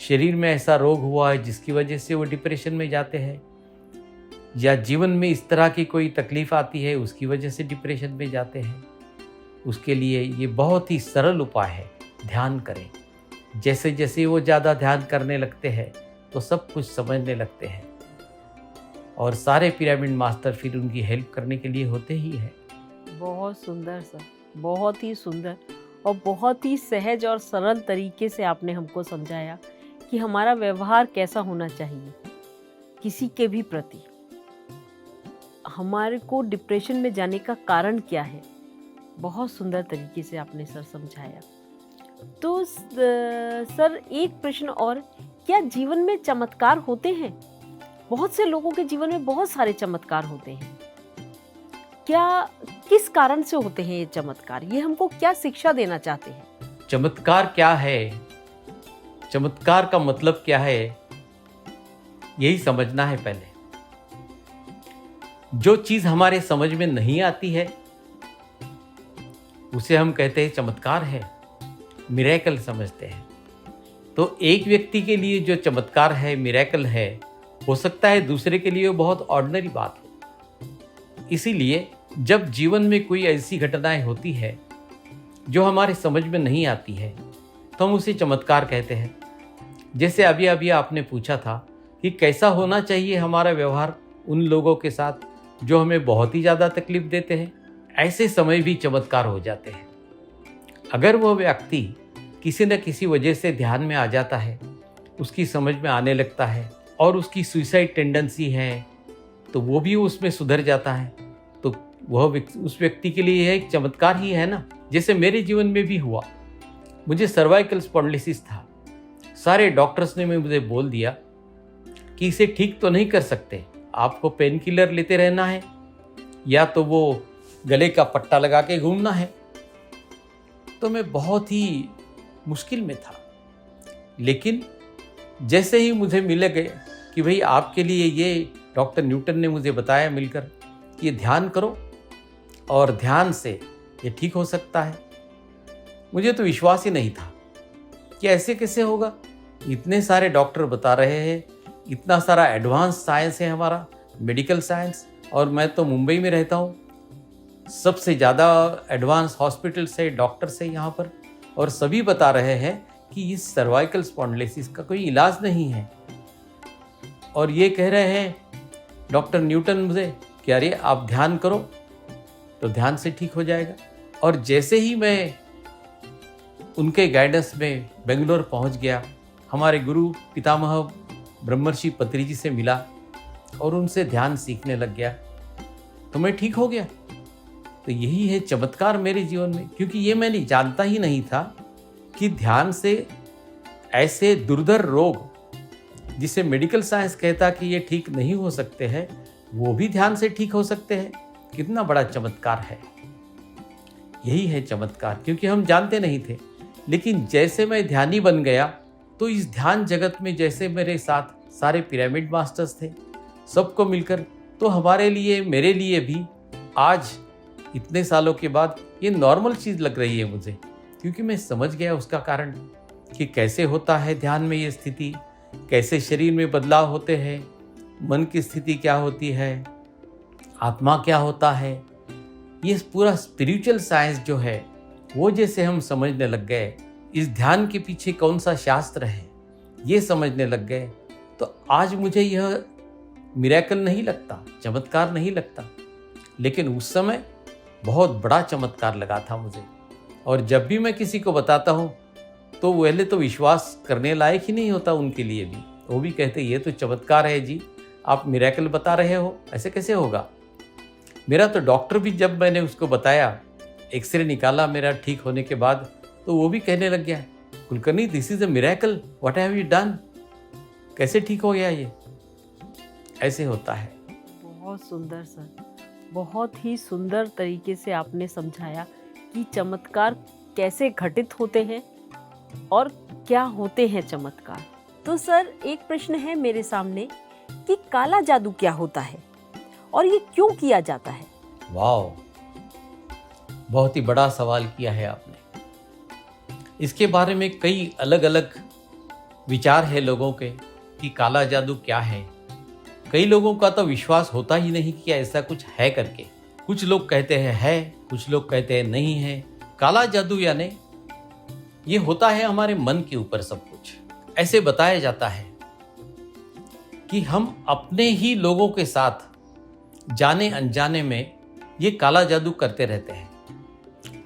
शरीर में ऐसा रोग हुआ है जिसकी वजह से वो डिप्रेशन में जाते हैं, या जीवन में इस तरह की कोई तकलीफ आती है उसकी वजह से डिप्रेशन में जाते हैं, उसके लिए ये बहुत ही सरल उपाय है, ध्यान करें। जैसे जैसे वो ज़्यादा ध्यान करने लगते हैं तो सब कुछ समझने लगते हैं और सारे पिरामिड मास्टर फिर उनकी हेल्प करने के लिए होते ही हैं। बहुत सुंदर सर, बहुत ही सुंदर और बहुत ही सहज और सरल तरीके से आपने हमको समझाया कि हमारा व्यवहार कैसा होना चाहिए किसी के भी प्रति। हमारे को डिप्रेशन में जाने का कारण क्या है, बहुत सुंदर तरीके से आपने सर समझाया। तो सर एक प्रश्न और, क्या जीवन में चमत्कार होते हैं? बहुत से लोगों के जीवन में बहुत सारे चमत्कार होते हैं, क्या किस कारण से होते हैं ये चमत्कार? ये हमको क्या शिक्षा देना चाहते हैं? चमत्कार क्या है, चमत्कार का मतलब क्या है, यही समझना है पहले। जो चीज हमारे समझ में नहीं आती है उसे हम कहते हैं चमत्कार है, मिरेकल समझते हैं। तो एक व्यक्ति के लिए जो चमत्कार है, मिरेकल है, हो सकता है दूसरे के लिए बहुत ऑर्डिनरी बात हो। इसीलिए जब जीवन में कोई ऐसी घटनाएं होती है जो हमारे समझ में नहीं आती है तो हम उसे चमत्कार कहते हैं। जैसे अभी अभी आपने पूछा था कि कैसा होना चाहिए हमारा व्यवहार उन लोगों के साथ जो हमें बहुत ही ज़्यादा तकलीफ देते हैं, ऐसे समय भी चमत्कार हो जाते हैं। अगर वह व्यक्ति किसी न किसी वजह से ध्यान में आ जाता है, उसकी समझ में आने लगता है और उसकी सुसाइड टेंडेंसी है तो वो भी उसमें सुधर जाता है, तो वह उस व्यक्ति के लिए एक चमत्कार ही है ना। जैसे मेरे जीवन में भी हुआ, मुझे सर्वाइकल स्पॉन्डिलोसिस था। सारे डॉक्टर्स ने मुझे बोल दिया कि इसे ठीक तो नहीं कर सकते, आपको पेन किलर लेते रहना है या तो वो गले का पट्टा लगा के घूमना है। तो मैं बहुत ही मुश्किल में था, लेकिन जैसे ही मुझे मिले गए कि भाई आपके लिए ये डॉक्टर न्यूटन ने मुझे बताया मिलकर कि ये ध्यान करो और ध्यान से ये ठीक हो सकता है, मुझे तो विश्वास ही नहीं था कि ऐसे कैसे होगा। इतने सारे डॉक्टर बता रहे हैं, इतना सारा एडवांस साइंस है हमारा, मेडिकल साइंस, और मैं तो मुंबई में रहता हूँ। सबसे ज़्यादा एडवांस हॉस्पिटल्स है, डॉक्टर्स है यहाँ पर, और सभी बता रहे हैं कि इस सर्वाइकल स्पॉन्डिलोसिस का कोई इलाज नहीं है। और ये कह रहे हैं डॉक्टर न्यूटन मुझे कि अरे आप ध्यान करो तो ध्यान से ठीक हो जाएगा। और जैसे ही मैं उनके गाइडेंस में बेंगलोर पहुंच गया, हमारे गुरु पितामह ब्रह्मर्षि पत्री जी से मिला और उनसे ध्यान सीखने लग गया, तो मैं ठीक हो गया। तो यही है चमत्कार मेरे जीवन में, क्योंकि ये मैंने जानता ही नहीं था कि ध्यान से ऐसे दुर्धर रोग जिसे मेडिकल साइंस कहता कि ये ठीक नहीं हो सकते हैं, वो भी ध्यान से ठीक हो सकते हैं। कितना बड़ा चमत्कार है। यही है चमत्कार, क्योंकि हम जानते नहीं थे। लेकिन जैसे मैं ध्यानी बन गया तो इस ध्यान जगत में जैसे मेरे साथ सारे पिरामिड मास्टर्स थे, सबको मिलकर तो हमारे लिए, मेरे लिए भी आज इतने सालों के बाद ये नॉर्मल चीज़ लग रही है मुझे, क्योंकि मैं समझ गया उसका कारण कि कैसे होता है ध्यान में ये स्थिति, कैसे शरीर में बदलाव होते हैं, मन की स्थिति क्या होती है, आत्मा क्या होता है। ये पूरा स्पिरिचुअल साइंस जो है वो जैसे हम समझने लग गए, इस ध्यान के पीछे कौन सा शास्त्र है ये समझने लग गए, तो आज मुझे यह मिरेकल नहीं लगता, चमत्कार नहीं लगता। लेकिन उस समय बहुत बड़ा चमत्कार लगा था मुझे। और जब भी मैं किसी को बताता हूँ तो पहले तो विश्वास करने लायक ही नहीं होता उनके लिए भी। वो भी कहते ये तो चमत्कार है जी, आप मिरेकल बता रहे हो, ऐसे कैसे होगा। मेरा तो डॉक्टर भी, जब मैंने उसको बताया, एक्सरे निकाला मेरा ठीक होने के बाद, तो वो भी कहने लग गया, Kulkarni this is a miracle, what have you done, कैसे ठीक हो गया ये। ऐसे होता है। बहुत सुंदर सर, बहुत ही सुंदर तरीके से आपने समझाया कि चमत्कार कैसे घटित होते हैं और क्या होते हैं चमत्कार। तो सर एक प्रश्न है मेरे सामने कि काला जादू क्या होता है और ये क्यों किया जाता है? वाह, बहुत ही बड़ा सवाल किया है आपने। इसके बारे में कई अलग अलग विचार है लोगों के कि काला जादू क्या है। कई लोगों का तो विश्वास होता ही नहीं कि ऐसा कुछ है करके। कुछ लोग कहते हैं है, कुछ लोग कहते हैं नहीं है। काला जादू यानी ये होता है हमारे मन के ऊपर सब कुछ। ऐसे बताया जाता है कि हम अपने ही लोगों के साथ जाने अनजाने में ये काला जादू करते रहते हैं।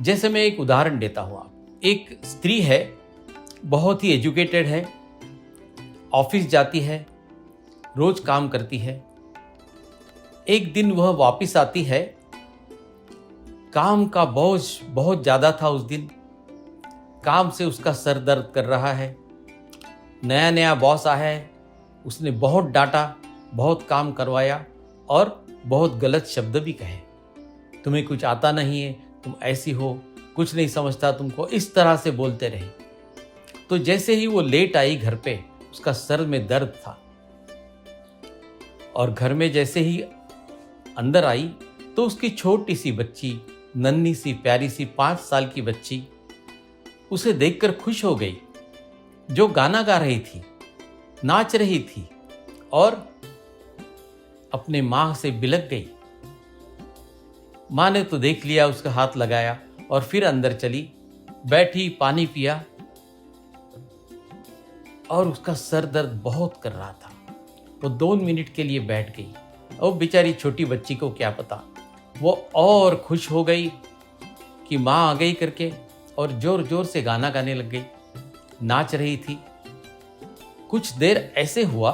जैसे मैं एक उदाहरण देता हूँ। आप, एक स्त्री है, बहुत ही एजुकेटेड है, ऑफिस जाती है, रोज काम करती है। एक दिन वह वापस आती है, काम का बोझ बहुत ज़्यादा था उस दिन, काम से उसका सर दर्द कर रहा है। नया नया बॉस आया है, उसने बहुत डांटा, बहुत काम करवाया और बहुत गलत शब्द भी कहे। तुम्हें कुछ आता नहीं है, तुम ऐसी हो, कुछ नहीं समझता तुमको, इस तरह से बोलते रहे। तो जैसे ही वो लेट आई घर पे, उसका सर में दर्द था और घर में जैसे ही अंदर आई तो उसकी छोटी सी बच्ची, नन्ही सी प्यारी सी 5 साल की बच्ची उसे देखकर खुश हो गई, जो गाना गा रही थी, नाच रही थी और अपने माँ से बिलक गई। माँ ने तो देख लिया, उसका हाथ लगाया और फिर अंदर चली, बैठी, पानी पिया और उसका सर दर्द बहुत कर रहा था। वो 2 मिनट के लिए बैठ गई और बेचारी छोटी बच्ची को क्या पता, वो और खुश हो गई कि माँ आ गई करके और जोर जोर से गाना गाने लग गई, नाच रही थी। कुछ देर ऐसे हुआ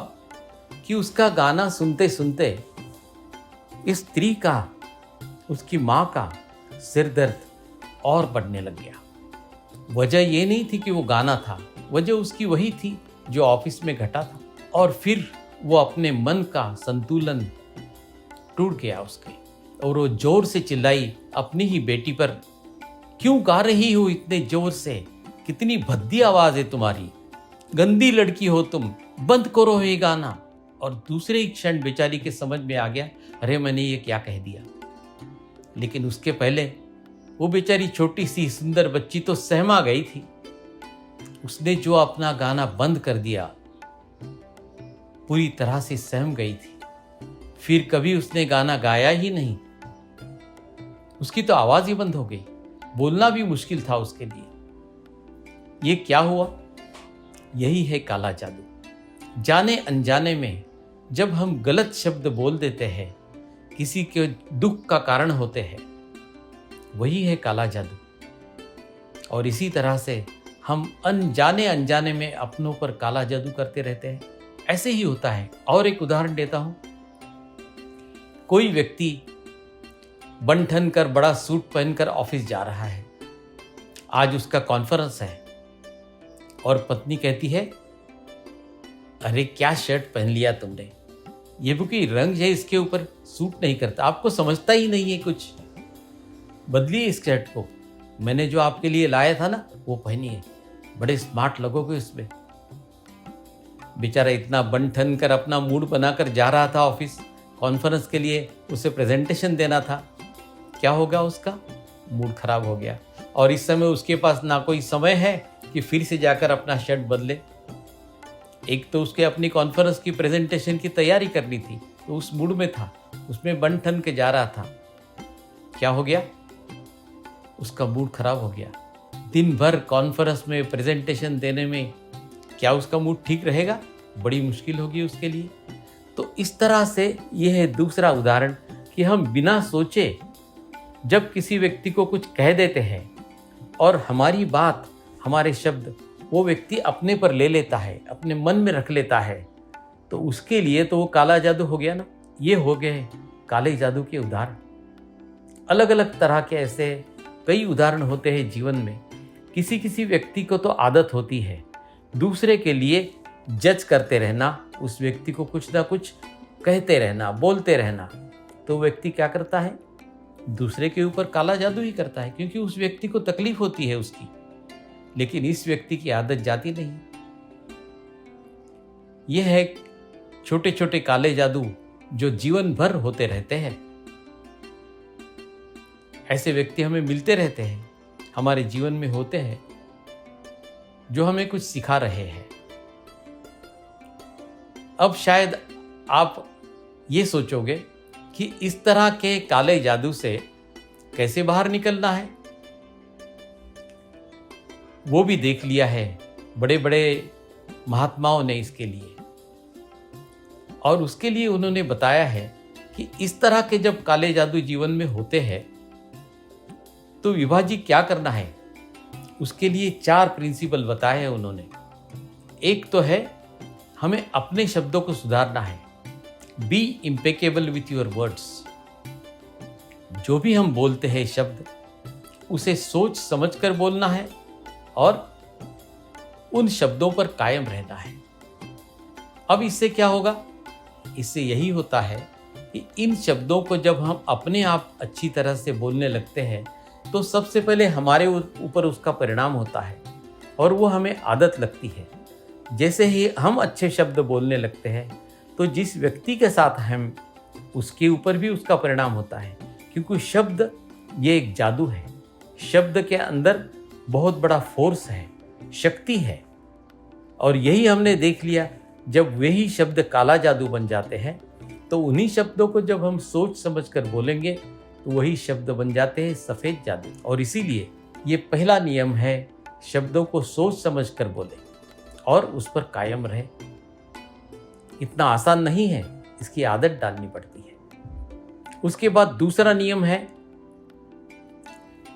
कि उसका गाना सुनते सुनते इस स्त्री का, उसकी माँ का सिर दर्द और बढ़ने लग गया। वजह ये नहीं थी कि वो गाना था, वजह उसकी वही थी जो ऑफिस में घटा था। और फिर वो अपने मन का संतुलन टूट गया उसके, और वो जोर से चिल्लाई अपनी ही बेटी पर, क्यों गा रही हो इतने जोर से, कितनी भद्दी आवाज है तुम्हारी, गंदी लड़की हो तुम, बंद करो ये गाना। और दूसरे ही क्षण बेचारी के समझ में आ गया, अरे मैंने ये क्या कह दिया। लेकिन उसके पहले वो बेचारी छोटी सी सुंदर बच्ची तो सहमा गई थी। उसने जो अपना गाना बंद कर दिया, पूरी तरह से सहम गई थी। फिर कभी उसने गाना गाया ही नहीं। उसकी तो आवाज ही बंद हो गई, बोलना भी मुश्किल था उसके लिए। ये क्या हुआ? यही है काला जादू। जाने अनजाने में जब हम गलत शब्द बोल देते हैं, किसी के दुख का कारण होते हैं, वही है काला जादू। और इसी तरह से हम अनजाने अनजाने में अपनों पर काला जादू करते रहते हैं। ऐसे ही होता है। और एक उदाहरण देता हूं। कोई व्यक्ति बन ठन कर बड़ा सूट पहनकर ऑफिस जा रहा है। आज उसका कॉन्फ्रेंस है और पत्नी कहती है, अरे क्या शर्ट पहन लिया तुमने, ये भी कोई रंग है इसके ऊपर, सूट नहीं करता, आपको समझता ही नहीं है कुछ, बदलिए इस शर्ट को, मैंने जो आपके लिए लाया था ना वो पहनिए, बड़े स्मार्ट लगोगे उसमें। बेचारा इतना बन ठन कर अपना मूड बनाकर जा रहा था ऑफिस, कॉन्फ्रेंस के लिए उसे प्रेजेंटेशन देना था। क्या होगा? उसका मूड खराब हो गया। और इस समय उसके पास ना कोई समय है कि फिर से जाकर अपना शर्ट बदले। एक तो उसके अपनी कॉन्फ्रेंस की प्रेजेंटेशन की तैयारी करनी थी, तो उस मूड में था, उसमें बन ठन के जा रहा था। क्या हो गया? उसका मूड खराब हो गया। दिन भर कॉन्फ्रेंस में प्रेजेंटेशन देने में क्या उसका मूड ठीक रहेगा? बड़ी मुश्किल होगी उसके लिए। तो इस तरह से यह है दूसरा उदाहरण कि हम बिना सोचे जब किसी व्यक्ति को कुछ कह देते हैं और हमारी बात, हमारे शब्द वो व्यक्ति अपने पर ले लेता है, अपने मन में रख लेता है, तो उसके लिए तो वो काला जादू हो गया ना। ये हो गए काले जादू के उदाहरण। अलग अलग तरह के ऐसे कई उदाहरण होते हैं जीवन में। किसी किसी व्यक्ति को तो आदत होती है दूसरे के लिए जज करते रहना, उस व्यक्ति को कुछ ना कुछ कहते रहना, बोलते रहना। तो व्यक्ति क्या करता है? दूसरे के ऊपर काला जादू ही करता है, क्योंकि उस व्यक्ति को तकलीफ होती है उसकी। लेकिन इस व्यक्ति की आदत जाती नहीं। यह है छोटे छोटे काले जादू जो जीवन भर होते रहते हैं। ऐसे व्यक्ति हमें मिलते रहते हैं, हमारे जीवन में होते हैं, जो हमें कुछ सिखा रहे हैं। अब शायद आप ये सोचोगे कि इस तरह के काले जादू से कैसे बाहर निकलना है। वो भी देख लिया है बड़े बड़े महात्माओं ने इसके लिए, और उसके लिए उन्होंने बताया है कि इस तरह के जब काले जादू जीवन में होते हैं तो विभाजी क्या करना है। उसके लिए 4 प्रिंसिपल बताए हैं उन्होंने। एक तो है हमें अपने शब्दों को सुधारना है। Be impeccable with your words. जो भी हम बोलते हैं शब्द, उसे सोच समझ कर बोलना है और उन शब्दों पर कायम रहना है। अब इससे क्या होगा? इससे यही होता है कि इन शब्दों को जब हम अपने आप अच्छी तरह से बोलने लगते हैं तो सबसे पहले हमारे ऊपर उसका परिणाम होता है और वो हमें आदत लगती है। जैसे ही हम अच्छे शब्द बोलने लगते हैं तो जिस व्यक्ति के साथ हम, उसके ऊपर भी उसका परिणाम होता है, क्योंकि शब्द ये एक जादू है। शब्द के अंदर बहुत बड़ा फोर्स है, शक्ति है। और यही हमने देख लिया, जब वही शब्द काला जादू बन जाते हैं तो उन्हीं शब्दों को जब हम सोच समझ कर बोलेंगे तो वही शब्द बन जाते हैं सफ़ेद जादू। और इसीलिए ये पहला नियम है, शब्दों को सोच समझ कर बोले और उस पर कायम रहे। इतना आसान नहीं है, इसकी आदत डालनी पड़ती है। उसके बाद दूसरा नियम है,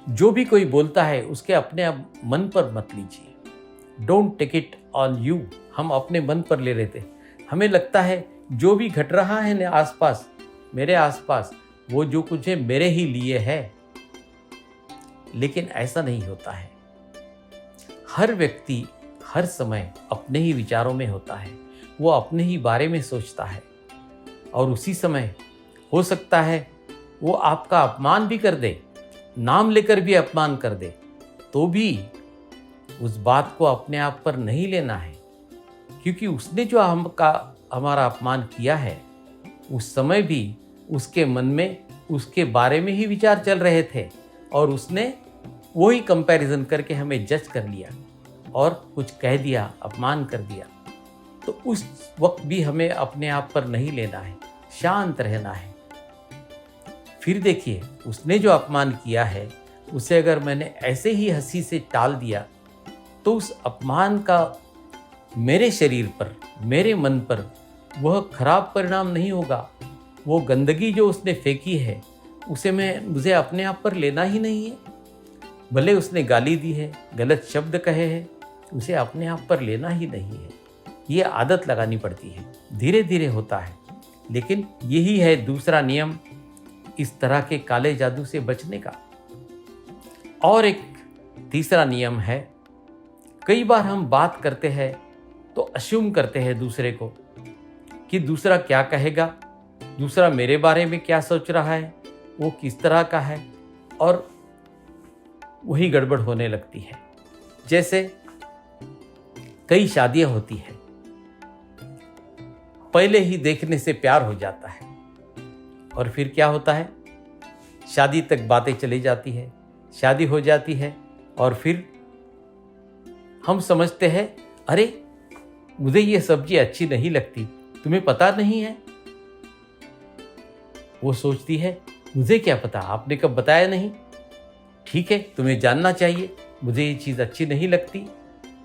जो भी कोई बोलता है उसके अपने आप मन पर मत लीजिए। Don't take it on you. हम अपने मन पर ले लेते, हमें लगता है जो भी घट रहा है आसपास, मेरे आसपास, वो जो कुछ है मेरे ही लिए है। लेकिन ऐसा नहीं होता है। हर व्यक्ति हर समय अपने ही विचारों में होता है, वो अपने ही बारे में सोचता है, और उसी समय हो सकता है वो आपका अपमान भी कर दे, नाम लेकर भी अपमान कर दे, तो भी उस बात को अपने आप पर नहीं लेना है, क्योंकि उसने जो हमारा अपमान किया है, उस समय भी उसके मन में उसके बारे में ही विचार चल रहे थे और उसने वही कंपैरिजन करके हमें जज कर लिया और कुछ कह दिया, अपमान कर दिया। तो उस वक्त भी हमें अपने आप पर नहीं लेना है। शांत रहना है। फिर देखिए, उसने जो अपमान किया है उसे अगर मैंने ऐसे ही हंसी से टाल दिया तो उस अपमान का मेरे शरीर पर, मेरे मन पर वह खराब परिणाम नहीं होगा। वो गंदगी जो उसने फेंकी है उसे मुझे अपने आप पर लेना ही नहीं है। भले उसने गाली दी है, गलत शब्द कहे हैं, उसे अपने आप पर लेना ही नहीं है। ये आदत लगानी पड़ती है, धीरे धीरे होता है। लेकिन यही है दूसरा नियम इस तरह के काले जादू से बचने का। और एक तीसरा नियम है, कई बार हम बात करते हैं तो अश्यूम करते हैं दूसरे को कि दूसरा क्या कहेगा, दूसरा मेरे बारे में क्या सोच रहा है, वो किस तरह का है, और वही गड़बड़ होने लगती है। जैसे कई शादियां होती हैं, पहले ही देखने से प्यार हो जाता है और फिर क्या होता है, शादी तक बातें चली जाती है, शादी हो जाती है और फिर हम समझते हैं अरे मुझे ये सब्जी अच्छी नहीं लगती, तुम्हें पता नहीं है। वो सोचती है मुझे क्या पता, आपने कब बताया नहीं, ठीक है तुम्हें जानना चाहिए, मुझे ये चीज़ अच्छी नहीं लगती।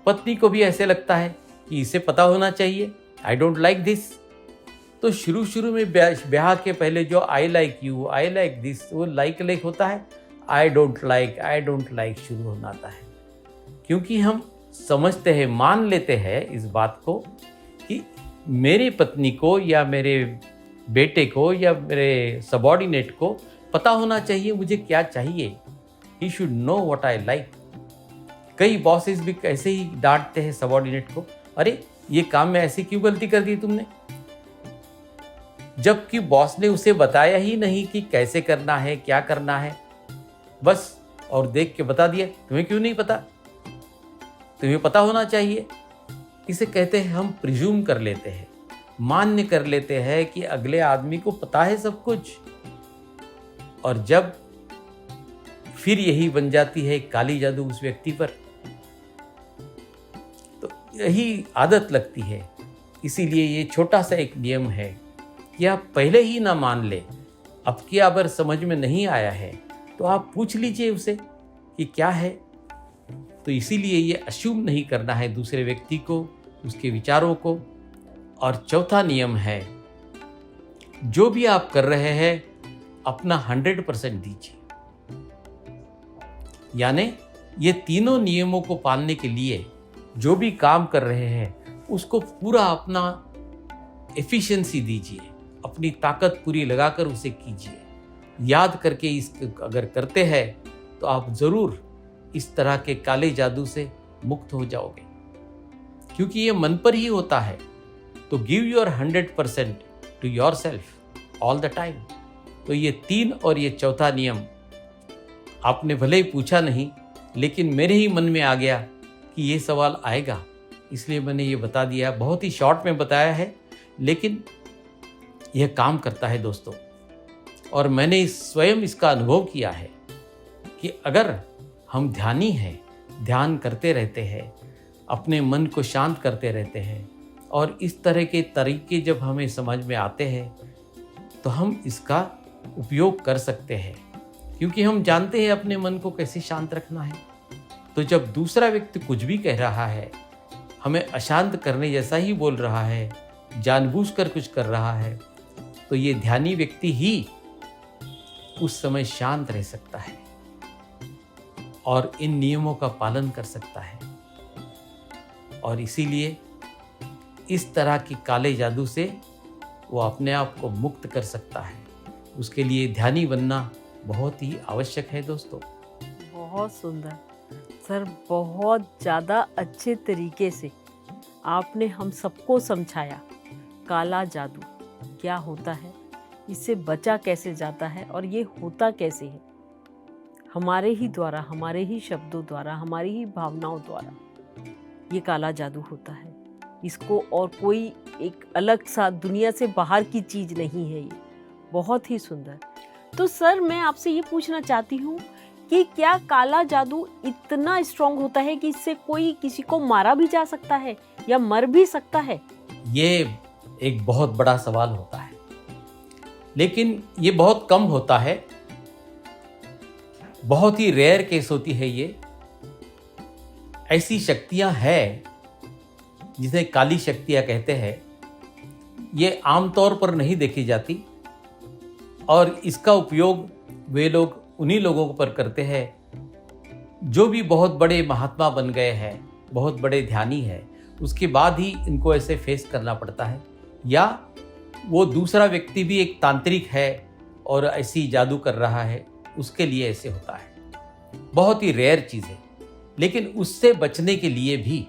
पत्नी को भी ऐसे लगता है कि इसे पता होना चाहिए, आई डोंट लाइक दिस। तो शुरू में ब्याह के पहले जो I like you, I like this, वो लाइक होता है, आई डोंट लाइक शुरू होना आता है। क्योंकि हम समझते हैं, मान लेते हैं इस बात को कि मेरी पत्नी को या मेरे बेटे को या मेरे सबॉर्डिनेट को पता होना चाहिए मुझे क्या चाहिए। He should know what I like. कई बॉसेस भी ऐसे ही डांटते हैं सबॉर्डिनेट को, अरे ये काम में ऐसी क्यों गलती कर दी तुमने, जबकि बॉस ने उसे बताया ही नहीं कि कैसे करना है, क्या करना है, बस और देख के बता दिया। तुम्हें क्यों नहीं पता, तुम्हें पता होना चाहिए। इसे कहते हैं हम प्रिज्यूम कर लेते हैं, मान्य कर लेते हैं कि अगले आदमी को पता है सब कुछ। और जब फिर यही बन जाती है काली जादू उस व्यक्ति पर, तो यही आदत लगती है। इसीलिए ये छोटा सा एक नियम है कि आप पहले ही ना मान ले। अब की अगर समझ में नहीं आया है तो आप पूछ लीजिए उसे कि क्या है। तो इसीलिए ये अश्यूम नहीं करना है दूसरे व्यक्ति को, उसके विचारों को। और चौथा नियम है, जो भी आप कर रहे हैं अपना 100% दीजिए। यानी ये तीनों नियमों को पालने के लिए जो भी काम कर रहे हैं उसको पूरा अपना एफिशिएंसी दीजिए, अपनी ताकत पूरी लगाकर उसे कीजिए। याद करके इस अगर करते हैं तो आप ज़रूर इस तरह के काले जादू से मुक्त हो जाओगे, क्योंकि ये मन पर ही होता है। तो give your 100% to yourself all the time. तो ये 3 और ये चौथा नियम आपने भले ही पूछा नहीं, लेकिन मेरे ही मन में आ गया कि ये सवाल आएगा, इसलिए मैंने ये बता दिया। बहुत ही शॉर्ट में बताया है, लेकिन यह काम करता है दोस्तों। और मैंने स्वयं इसका अनुभव किया है कि अगर हम ध्यानी हैं, ध्यान करते रहते हैं, अपने मन को शांत करते रहते हैं, और इस तरह के तरीके जब हमें समझ में आते हैं तो हम इसका उपयोग कर सकते हैं, क्योंकि हम जानते हैं अपने मन को कैसे शांत रखना है। तो जब दूसरा व्यक्ति कुछ भी कह रहा है, हमें अशांत करने जैसा ही बोल रहा है, जानबूझकर कुछ कर रहा है, तो ये ध्यानी व्यक्ति ही उस समय शांत रह सकता है और इन नियमों का पालन कर सकता है। और इसीलिए इस तरह की काले जादू से वो अपने आप को मुक्त कर सकता है। उसके लिए ध्यानी बनना बहुत ही आवश्यक है दोस्तों। बहुत सुंदर सर, बहुत ज़्यादा अच्छे तरीके से आपने हम सबको समझाया काला जादू क्या होता है, इससे बचा कैसे जाता है और ये होता कैसे है। हमारे ही द्वारा, हमारे ही शब्दों द्वारा, हमारी ही भावनाओं द्वारा ये काला जादू होता है। इसको और कोई एक अलग सा दुनिया से बाहर की चीज़ नहीं है। ये बहुत ही सुंदर। तो सर मैं आपसे ये पूछना चाहती हूँ कि क्या काला जादू इतना स्ट्रांग होता है कि इससे कोई किसी को मारा भी जा सकता है या मर भी सकता है? ये एक बहुत बड़ा सवाल होता है। लेकिन ये बहुत कम होता है, बहुत ही रेयर केस होती है ये। ऐसी शक्तियां हैं जिसे काली शक्तियां कहते हैं, ये आमतौर पर नहीं देखी जाती और इसका उपयोग वे लोग उन्हीं लोगों पर करते हैं जो भी बहुत बड़े महात्मा बन गए हैं, बहुत बड़े ध्यानी हैं, उसके बाद ही इनको ऐसे फेस करना पड़ता है। या वो दूसरा व्यक्ति भी एक तांत्रिक है और ऐसी जादू कर रहा है, उसके लिए ऐसे होता है। बहुत ही रेयर चीज़ है। लेकिन उससे बचने के लिए भी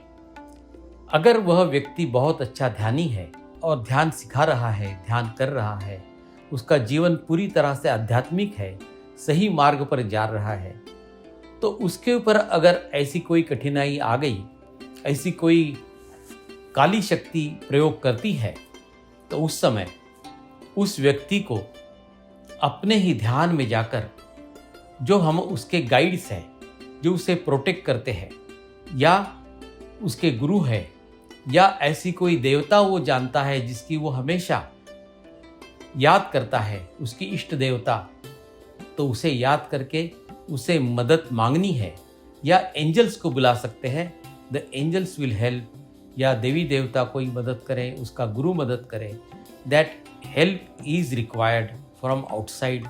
अगर वह व्यक्ति बहुत अच्छा ध्यानी है और ध्यान सिखा रहा है, ध्यान कर रहा है, उसका जीवन पूरी तरह से आध्यात्मिक है, सही मार्ग पर जा रहा है, तो उसके ऊपर अगर ऐसी कोई कठिनाई आ गई, ऐसी कोई काली शक्ति प्रयोग करती है, तो उस समय उस व्यक्ति को अपने ही ध्यान में जाकर जो हम उसके गाइड्स हैं, जो उसे प्रोटेक्ट करते हैं, या उसके गुरु है, या ऐसी कोई देवता वो जानता है जिसकी वो हमेशा याद करता है, उसकी इष्ट देवता, तो उसे याद करके उसे मदद मांगनी है, या एंजल्स को बुला सकते हैं। द एंजल्स विल हेल्प, या देवी देवता कोई मदद करे, उसका गुरु मदद करे। That help is required from outside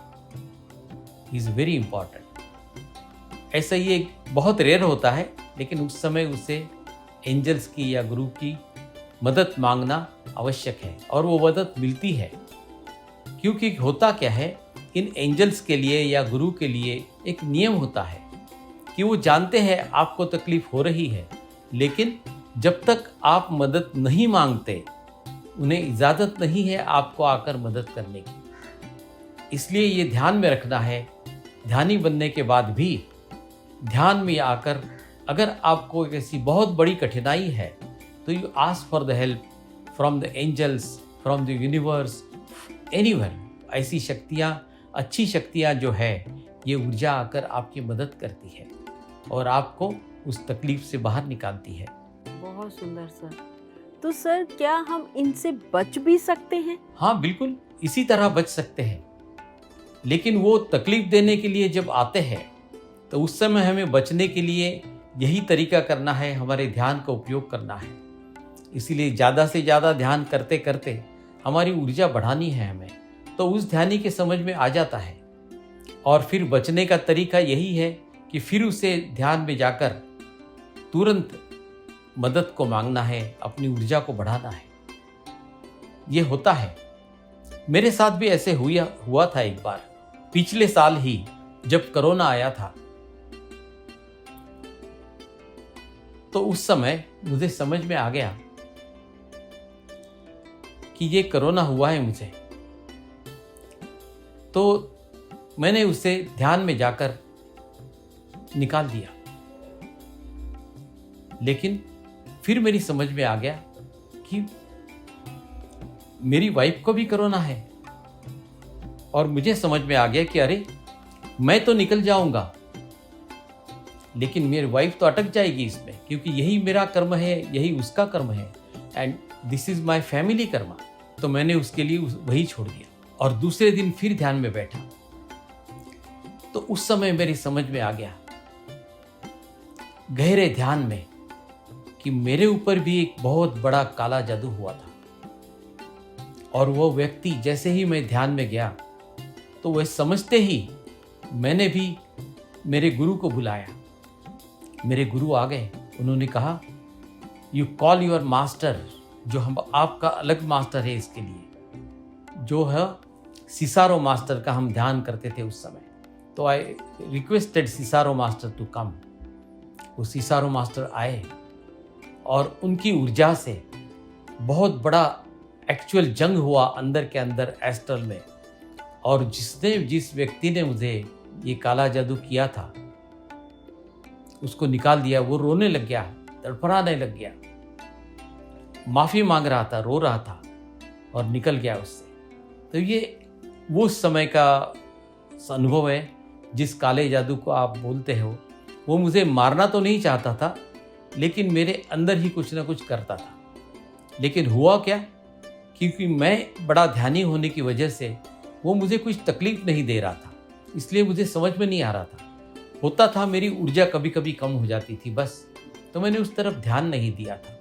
is very important. ऐसा ये बहुत रेयर होता है, लेकिन उस समय उसे एंजल्स की या गुरु की मदद मांगना आवश्यक है और वो मदद मिलती है। क्योंकि होता क्या है, इन एंजल्स के लिए या गुरु के लिए एक नियम होता है कि वो जानते हैं आपको तकलीफ हो रही है, लेकिन जब तक आप मदद नहीं मांगते, उन्हें इजाज़त नहीं है आपको आकर मदद करने की। इसलिए ये ध्यान में रखना है, ध्यानी बनने के बाद भी ध्यान में आकर अगर आपको ऐसी बहुत बड़ी कठिनाई है, तो you ask for the help from the angels, from the universe, anyone. ऐसी शक्तियाँ, अच्छी शक्तियाँ जो है, ये ऊर्जा आकर आपकी मदद करती है और आपको उस तकलीफ से बाहर निकालती है। बहुत सुंदर सर। तो सर, क्या हम इनसे बच भी सकते हैं? हाँ, बिल्कुल इसी तरह बच सकते हैं। लेकिन वो तकलीफ देने के लिए जब आते हैं, तो उस समय हमें बचने के लिए यही तरीका करना है, हमारे ध्यान का उपयोग करना है। इसीलिए ज़्यादा से ज़्यादा ध्यान करते करते हमारी ऊर्जा बढ़ानी है हमें, तो उस ध्यानी के समझ में आ जाता है। और फिर बचने का तरीका यही है कि फिर उसे ध्यान में जाकर तुरंत मदद को मांगना है, अपनी ऊर्जा को बढ़ाना है। ये होता है, मेरे साथ भी ऐसे हुआ था एक बार, पिछले साल ही जब कोरोना आया था। तो उस समय मुझे समझ में आ गया कि ये कोरोना हुआ है मुझे। तो मैंने उसे ध्यान में जाकर निकाल दिया। लेकिन फिर मेरी समझ में आ गया कि मेरी वाइफ को भी कोरोना है, और मुझे समझ में आ गया कि अरे, मैं तो निकल जाऊंगा, लेकिन मेरी वाइफ तो अटक जाएगी इसमें, क्योंकि यही मेरा कर्म है, यही उसका कर्म है, and this is my family कर्म। तो मैंने उसके लिए वही छोड़ दिया और दूसरे दिन फिर ध्यान में बैठा। तो उस समय मेरी समझ में आ गया, गहरे ध्यान में, कि मेरे ऊपर भी एक बहुत बड़ा काला जादू हुआ था। और वो व्यक्ति जैसे ही मैं ध्यान में गया, तो वह समझते ही मैंने भी मेरे गुरु को बुलाया। मेरे गुरु आ गए, उन्होंने कहा, यू कॉल योर मास्टर, जो हम आपका अलग मास्टर है इसके लिए, जो है सिसारो मास्टर का हम ध्यान करते थे उस समय। तो I requested Sisaro master to come. वो सिसारो मास्टर आए और उनकी ऊर्जा से बहुत बड़ा एक्चुअल जंग हुआ अंदर के अंदर एस्ट्रल में। और जिस व्यक्ति ने मुझे ये काला जादू किया था, उसको निकाल दिया। वो रोने लग गया, तड़फड़ाने लग गया, माफ़ी मांग रहा था, रो रहा था, और निकल गया उससे। तो ये वो समय का अनुभव है। जिस काले जादू को आप बोलते हो, वो मुझे मारना तो नहीं चाहता था, लेकिन मेरे अंदर ही कुछ ना कुछ करता था। लेकिन हुआ क्या, क्योंकि मैं बड़ा ध्यानी होने की वजह से वो मुझे कुछ तकलीफ नहीं दे रहा था, इसलिए मुझे समझ में नहीं आ रहा था। होता था मेरी ऊर्जा कभी कभी कम हो जाती थी बस, तो मैंने उस तरफ ध्यान नहीं दिया था।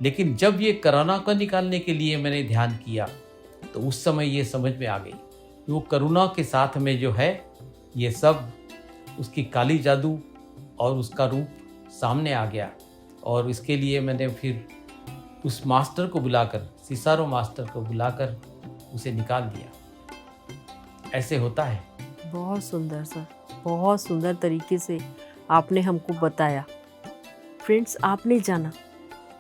लेकिन जब ये कोरोना को निकालने के लिए मैंने ध्यान किया तो उस समय ये समझ में आ गई कि वो करुणा के साथ में जो है ये सब उसकी काली जादू और उसका रूप सामने आ गया। और इसके लिए मैंने फिर उस मास्टर को बुलाकर, सिसारो मास्टर को बुलाकर उसे निकाल दिया। ऐसे होता है। बहुत सुंदर सर, बहुत सुंदर तरीके से आपने हमको बताया। फ्रेंड्स, आपने जाना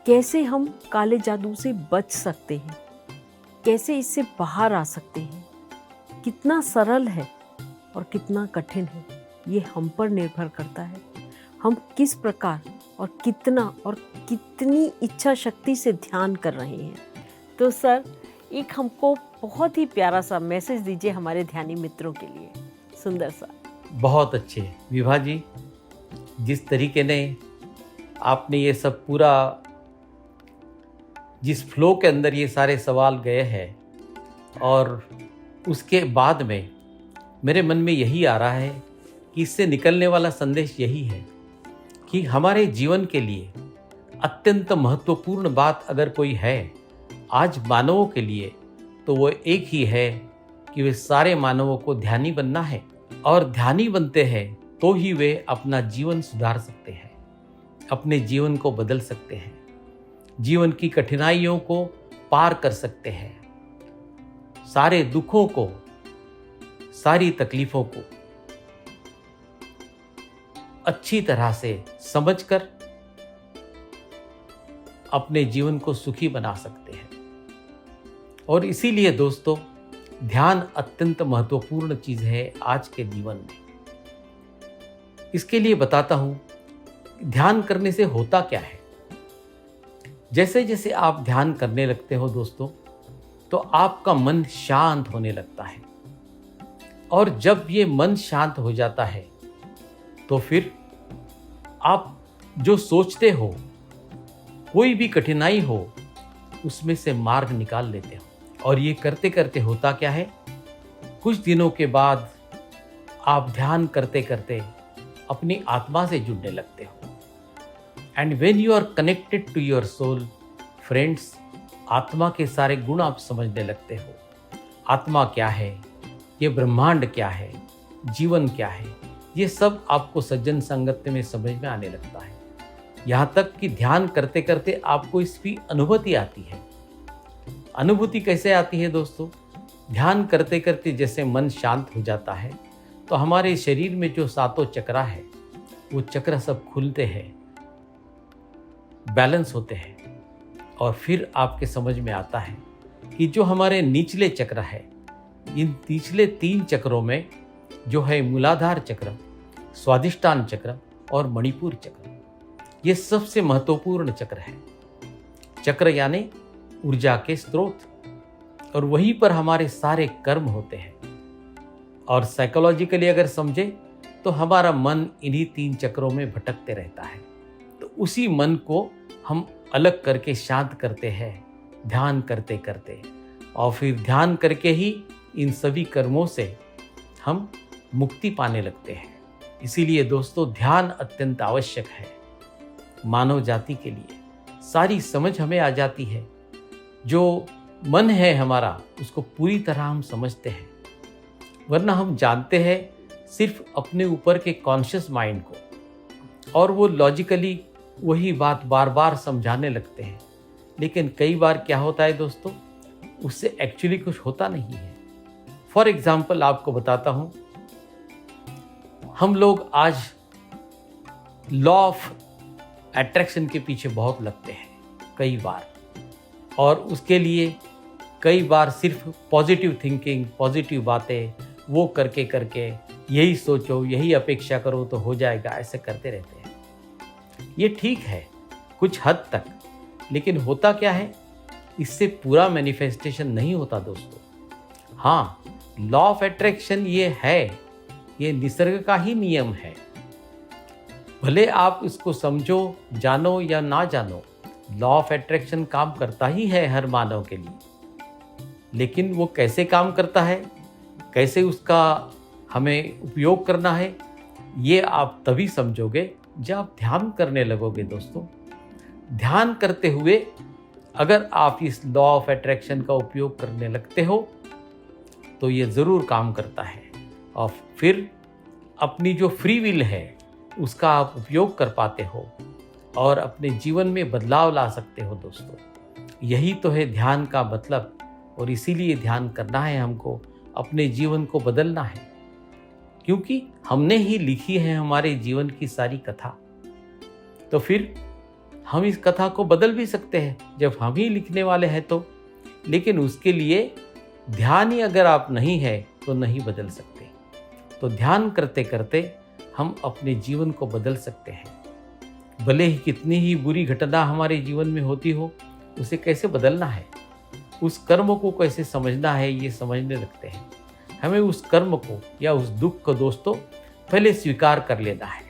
कैसे हम काले जादू से बच सकते हैं, कैसे इससे बाहर आ सकते हैं। कितना सरल है और कितना कठिन है, ये हम पर निर्भर करता है। हम किस प्रकार और कितना और कितनी इच्छा शक्ति से ध्यान कर रहे हैं। तो सर, एक हमको बहुत ही प्यारा सा मैसेज दीजिए हमारे ध्यानी मित्रों के लिए, सुंदर सा। बहुत अच्छे विभा जी, जिस तरीके ने आपने ये सब पूरा, जिस फ्लो के अंदर ये सारे सवाल गए हैं, और उसके बाद में मेरे मन में यही आ रहा है कि इससे निकलने वाला संदेश यही है कि हमारे जीवन के लिए अत्यंत महत्वपूर्ण बात अगर कोई है आज मानवों के लिए, तो वो एक ही है कि वे सारे मानवों को ध्यानी बनना है। और ध्यानी बनते हैं तो ही वे अपना जीवन सुधार सकते हैं, अपने जीवन को बदल सकते हैं, जीवन की कठिनाइयों को पार कर सकते हैं, सारे दुखों को, सारी तकलीफों को अच्छी तरह से समझकर अपने जीवन को सुखी बना सकते हैं। और इसीलिए दोस्तों, ध्यान अत्यंत महत्वपूर्ण चीज है आज के जीवन में। इसके लिए बताता हूं, ध्यान करने से होता क्या है। जैसे जैसे आप ध्यान करने लगते हो दोस्तों, तो आपका मन शांत होने लगता है। और जब ये मन शांत हो जाता है तो फिर आप जो सोचते हो, कोई भी कठिनाई हो, उसमें से मार्ग निकाल लेते हो। और ये करते करते होता क्या है, कुछ दिनों के बाद आप ध्यान करते करते अपनी आत्मा से जुड़ने लगते हो। And when you are connected to your soul, friends, आत्मा के सारे गुण आप समझने लगते हो। आत्मा क्या है, ये ब्रह्मांड क्या है, जीवन क्या है, ये सब आपको सज्जन संगत में समझ में आने लगता है। यहाँ तक कि ध्यान करते करते आपको इसकी अनुभूति आती है। अनुभूति कैसे आती है दोस्तों? ध्यान करते करते जैसे मन शांत हो जाता है तो हमारे शरीर में जो सातों चक्रा है, वो चक्र सब खुलते हैं, बैलेंस होते हैं। और फिर आपके समझ में आता है कि जो हमारे निचले चक्र है, इन निचले 3 चक्रों में जो है मूलाधार चक्र, स्वादिष्टान चक्र और मणिपुर चक्र, ये सबसे महत्वपूर्ण चक्र है। चक्र यानी ऊर्जा के स्रोत, और वहीं पर हमारे सारे कर्म होते हैं। और साइकोलॉजिकली अगर समझे तो हमारा मन इन्हीं 3 चक्रों में भटकते रहता है। तो उसी मन को हम अलग करके शांत करते हैं ध्यान करते करते, और फिर ध्यान करके ही इन सभी कर्मों से हम मुक्ति पाने लगते हैं। इसीलिए दोस्तों, ध्यान अत्यंत आवश्यक है मानव जाति के लिए। सारी समझ हमें आ जाती है, जो मन है हमारा उसको पूरी तरह हम समझते हैं। वरना हम जानते हैं सिर्फ अपने ऊपर के कॉन्शियस माइंड को, और वो लॉजिकली वही बात बार बार समझाने लगते हैं। लेकिन कई बार क्या होता है दोस्तों, उससे एक्चुअली कुछ होता नहीं है। फॉर एग्जाम्पल आपको बताता हूँ, हम लोग आज लॉ ऑफ अट्रैक्शन के पीछे बहुत लगते हैं कई बार, और उसके लिए कई बार सिर्फ पॉजिटिव थिंकिंग, पॉजिटिव बातें वो करके करके यही सोचो, यही अपेक्षा करो तो हो जाएगा, ऐसे करते रहते हैं। ये ठीक है कुछ हद तक, लेकिन होता क्या है, इससे पूरा मैनिफेस्टेशन नहीं होता दोस्तों। हाँ, लॉ ऑफ अट्रैक्शन ये है, ये निसर्ग का ही नियम है। भले आप इसको समझो, जानो या ना जानो, लॉ ऑफ अट्रैक्शन काम करता ही है हर मानव के लिए। लेकिन वो कैसे काम करता है, कैसे उसका हमें उपयोग करना है, ये आप तभी समझोगे जब आप ध्यान करने लगोगे दोस्तों। ध्यान करते हुए अगर आप इस लॉ ऑफ अट्रैक्शन का उपयोग करने लगते हो तो ये ज़रूर काम करता है, और फिर अपनी जो फ्री विल है उसका आप उपयोग कर पाते हो और अपने जीवन में बदलाव ला सकते हो दोस्तों। यही तो है ध्यान का मतलब, और इसीलिए ध्यान करना है हमको, अपने जीवन को बदलना है, क्योंकि हमने ही लिखी है हमारे जीवन की सारी कथा। तो फिर हम इस कथा को बदल भी सकते हैं जब हम ही लिखने वाले हैं तो। लेकिन उसके लिए ध्यान ही अगर आप नहीं है तो नहीं बदल सकते। तो ध्यान करते करते हम अपने जीवन को बदल सकते हैं। भले ही कितनी ही बुरी घटना हमारे जीवन में होती हो, उसे कैसे बदलना है, उस कर्म को कैसे समझना है, ये समझने लगते हैं। हमें उस कर्म को या उस दुख को दोस्तों पहले स्वीकार कर लेना है।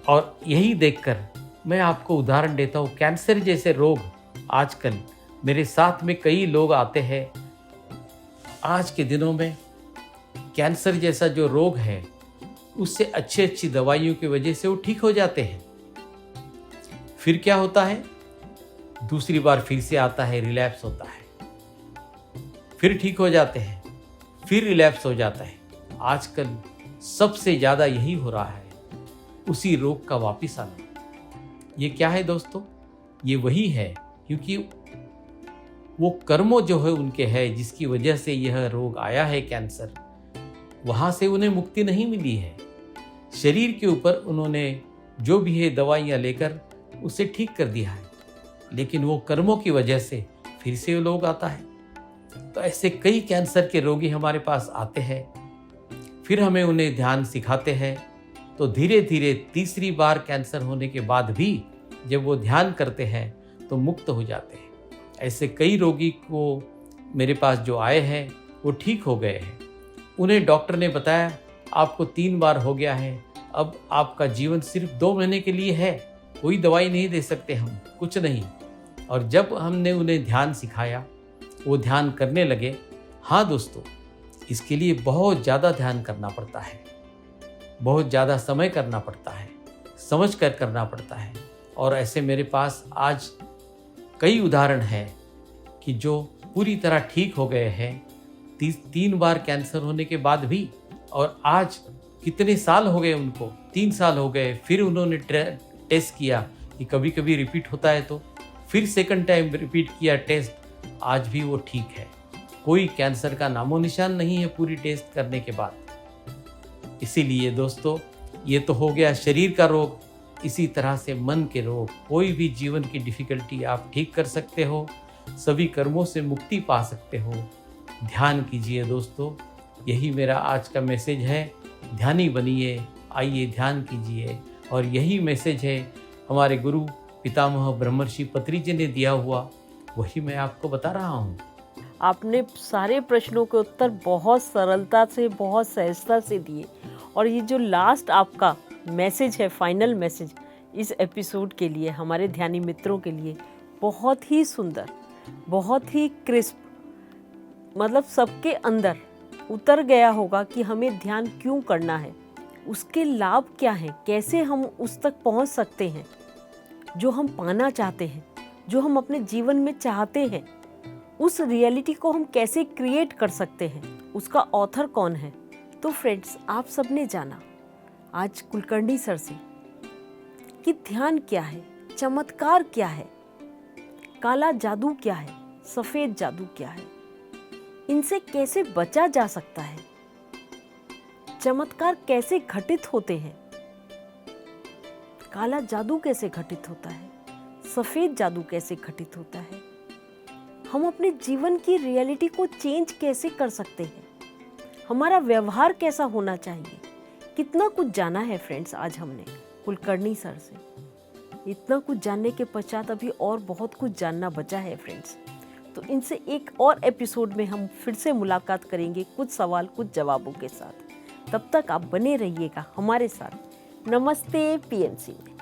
और यही देखकर मैं आपको उदाहरण देता हूँ। कैंसर जैसे रोग आजकल मेरे साथ में कई लोग आते हैं। आज के दिनों में कैंसर जैसा जो रोग है उससे अच्छी अच्छी दवाइयों की वजह से वो ठीक हो जाते हैं। फिर क्या होता है, दूसरी बार फिर से आता है, रिलैप्स होता है, फिर ठीक हो जाते हैं, फिर रिलैप्स हो जाता है। आजकल सबसे ज़्यादा यही हो रहा है, उसी रोग का वापिस आना। ये क्या है दोस्तों, ये वही है, क्योंकि वो कर्मों जो है उनके है जिसकी वजह से यह रोग आया है कैंसर, वहाँ से उन्हें मुक्ति नहीं मिली है। शरीर के ऊपर उन्होंने जो भी है दवाइयाँ लेकर उसे ठीक कर दिया है, लेकिन वो कर्मों की वजह से फिर से वो लोग आता है। तो ऐसे कई कैंसर के रोगी हमारे पास आते हैं, फिर हमें उन्हें ध्यान सिखाते हैं, तो धीरे धीरे तीसरी बार कैंसर होने के बाद भी जब वो ध्यान करते हैं तो मुक्त हो जाते हैं। ऐसे कई रोगी को मेरे पास जो आए हैं वो ठीक हो गए हैं। उन्हें डॉक्टर ने बताया आपको 3 बार हो गया है, अब आपका जीवन सिर्फ 2 महीने के लिए है, कोई दवाई नहीं दे सकते हम, कुछ नहीं। और जब हमने उन्हें ध्यान सिखाया वो ध्यान करने लगे। हाँ दोस्तों, इसके लिए बहुत ज़्यादा ध्यान करना पड़ता है, बहुत ज़्यादा समय करना पड़ता है, समझ कर करना पड़ता है। और ऐसे मेरे पास आज कई उदाहरण हैं कि जो पूरी तरह ठीक हो गए हैं 3 बार कैंसर होने के बाद भी। और आज कितने साल हो गए उनको, 3 साल हो गए, फिर उन्होंने टेस्ट किया कि कभी कभी रिपीट होता है, तो फिर सेकंड टाइम रिपीट किया टेस्ट, आज भी वो ठीक है। कोई कैंसर का नामो निशान नहीं है पूरी टेस्ट करने के बाद। इसीलिए दोस्तों, ये तो हो गया शरीर का रोग, इसी तरह से मन के रोग, कोई भी जीवन की डिफ़िकल्टी आप ठीक कर सकते हो, सभी कर्मों से मुक्ति पा सकते हो। ध्यान कीजिए दोस्तों, यही मेरा आज का मैसेज है। ध्यानी बनिए, आइए ध्यान कीजिए। और यही मैसेज है हमारे गुरु पितामह ब्रह्मर्षि पत्री जी ने दिया हुआ, वही मैं आपको बता रहा हूँ। आपने सारे प्रश्नों के उत्तर बहुत सरलता से, बहुत सहजता से दिए। और ये जो लास्ट आपका मैसेज है, फाइनल मैसेज इस एपिसोड के लिए, हमारे ध्यानी मित्रों के लिए बहुत ही सुंदर, बहुत ही क्रिस्प, मतलब सबके अंदर उतर गया होगा कि हमें ध्यान क्यों करना है, उसके लाभ क्या हैं, कैसे हम उस तक पहुंच सकते हैं, जो हम पाना चाहते हैं, जो हम अपने जीवन में चाहते हैं, उस रियलिटी को हम कैसे क्रिएट कर सकते हैं, उसका ऑथर कौन है। तो फ्रेंड्स, आप सबने जाना आज कुलकर्णी सर से कि ध्यान क्या है, चमत्कार क्या है, काला जादू क्या है, सफेद जादू क्या है, इनसे कैसे बचा जा सकता है, चमत्कार कैसे घटित होते हैं, काला जादू कैसे घटित होता है, सफेद जादू कैसे घटित होता है, हम अपने जीवन की रियलिटी को चेंज कैसे कर सकते हैं, हमारा व्यवहार कैसा होना चाहिए। कितना कुछ जाना है फ्रेंड्स आज हमने कुलकर्णी सर से। इतना कुछ जानने के पश्चात अभी और बहुत कुछ जानना बचा है फ्रेंड्स। तो इनसे एक और एपिसोड में हम फिर से मुलाकात करेंगे, कुछ सवाल कुछ जवाबों के साथ। तब तक आप बने रहिएगा हमारे साथ। नमस्ते पीएमसी में।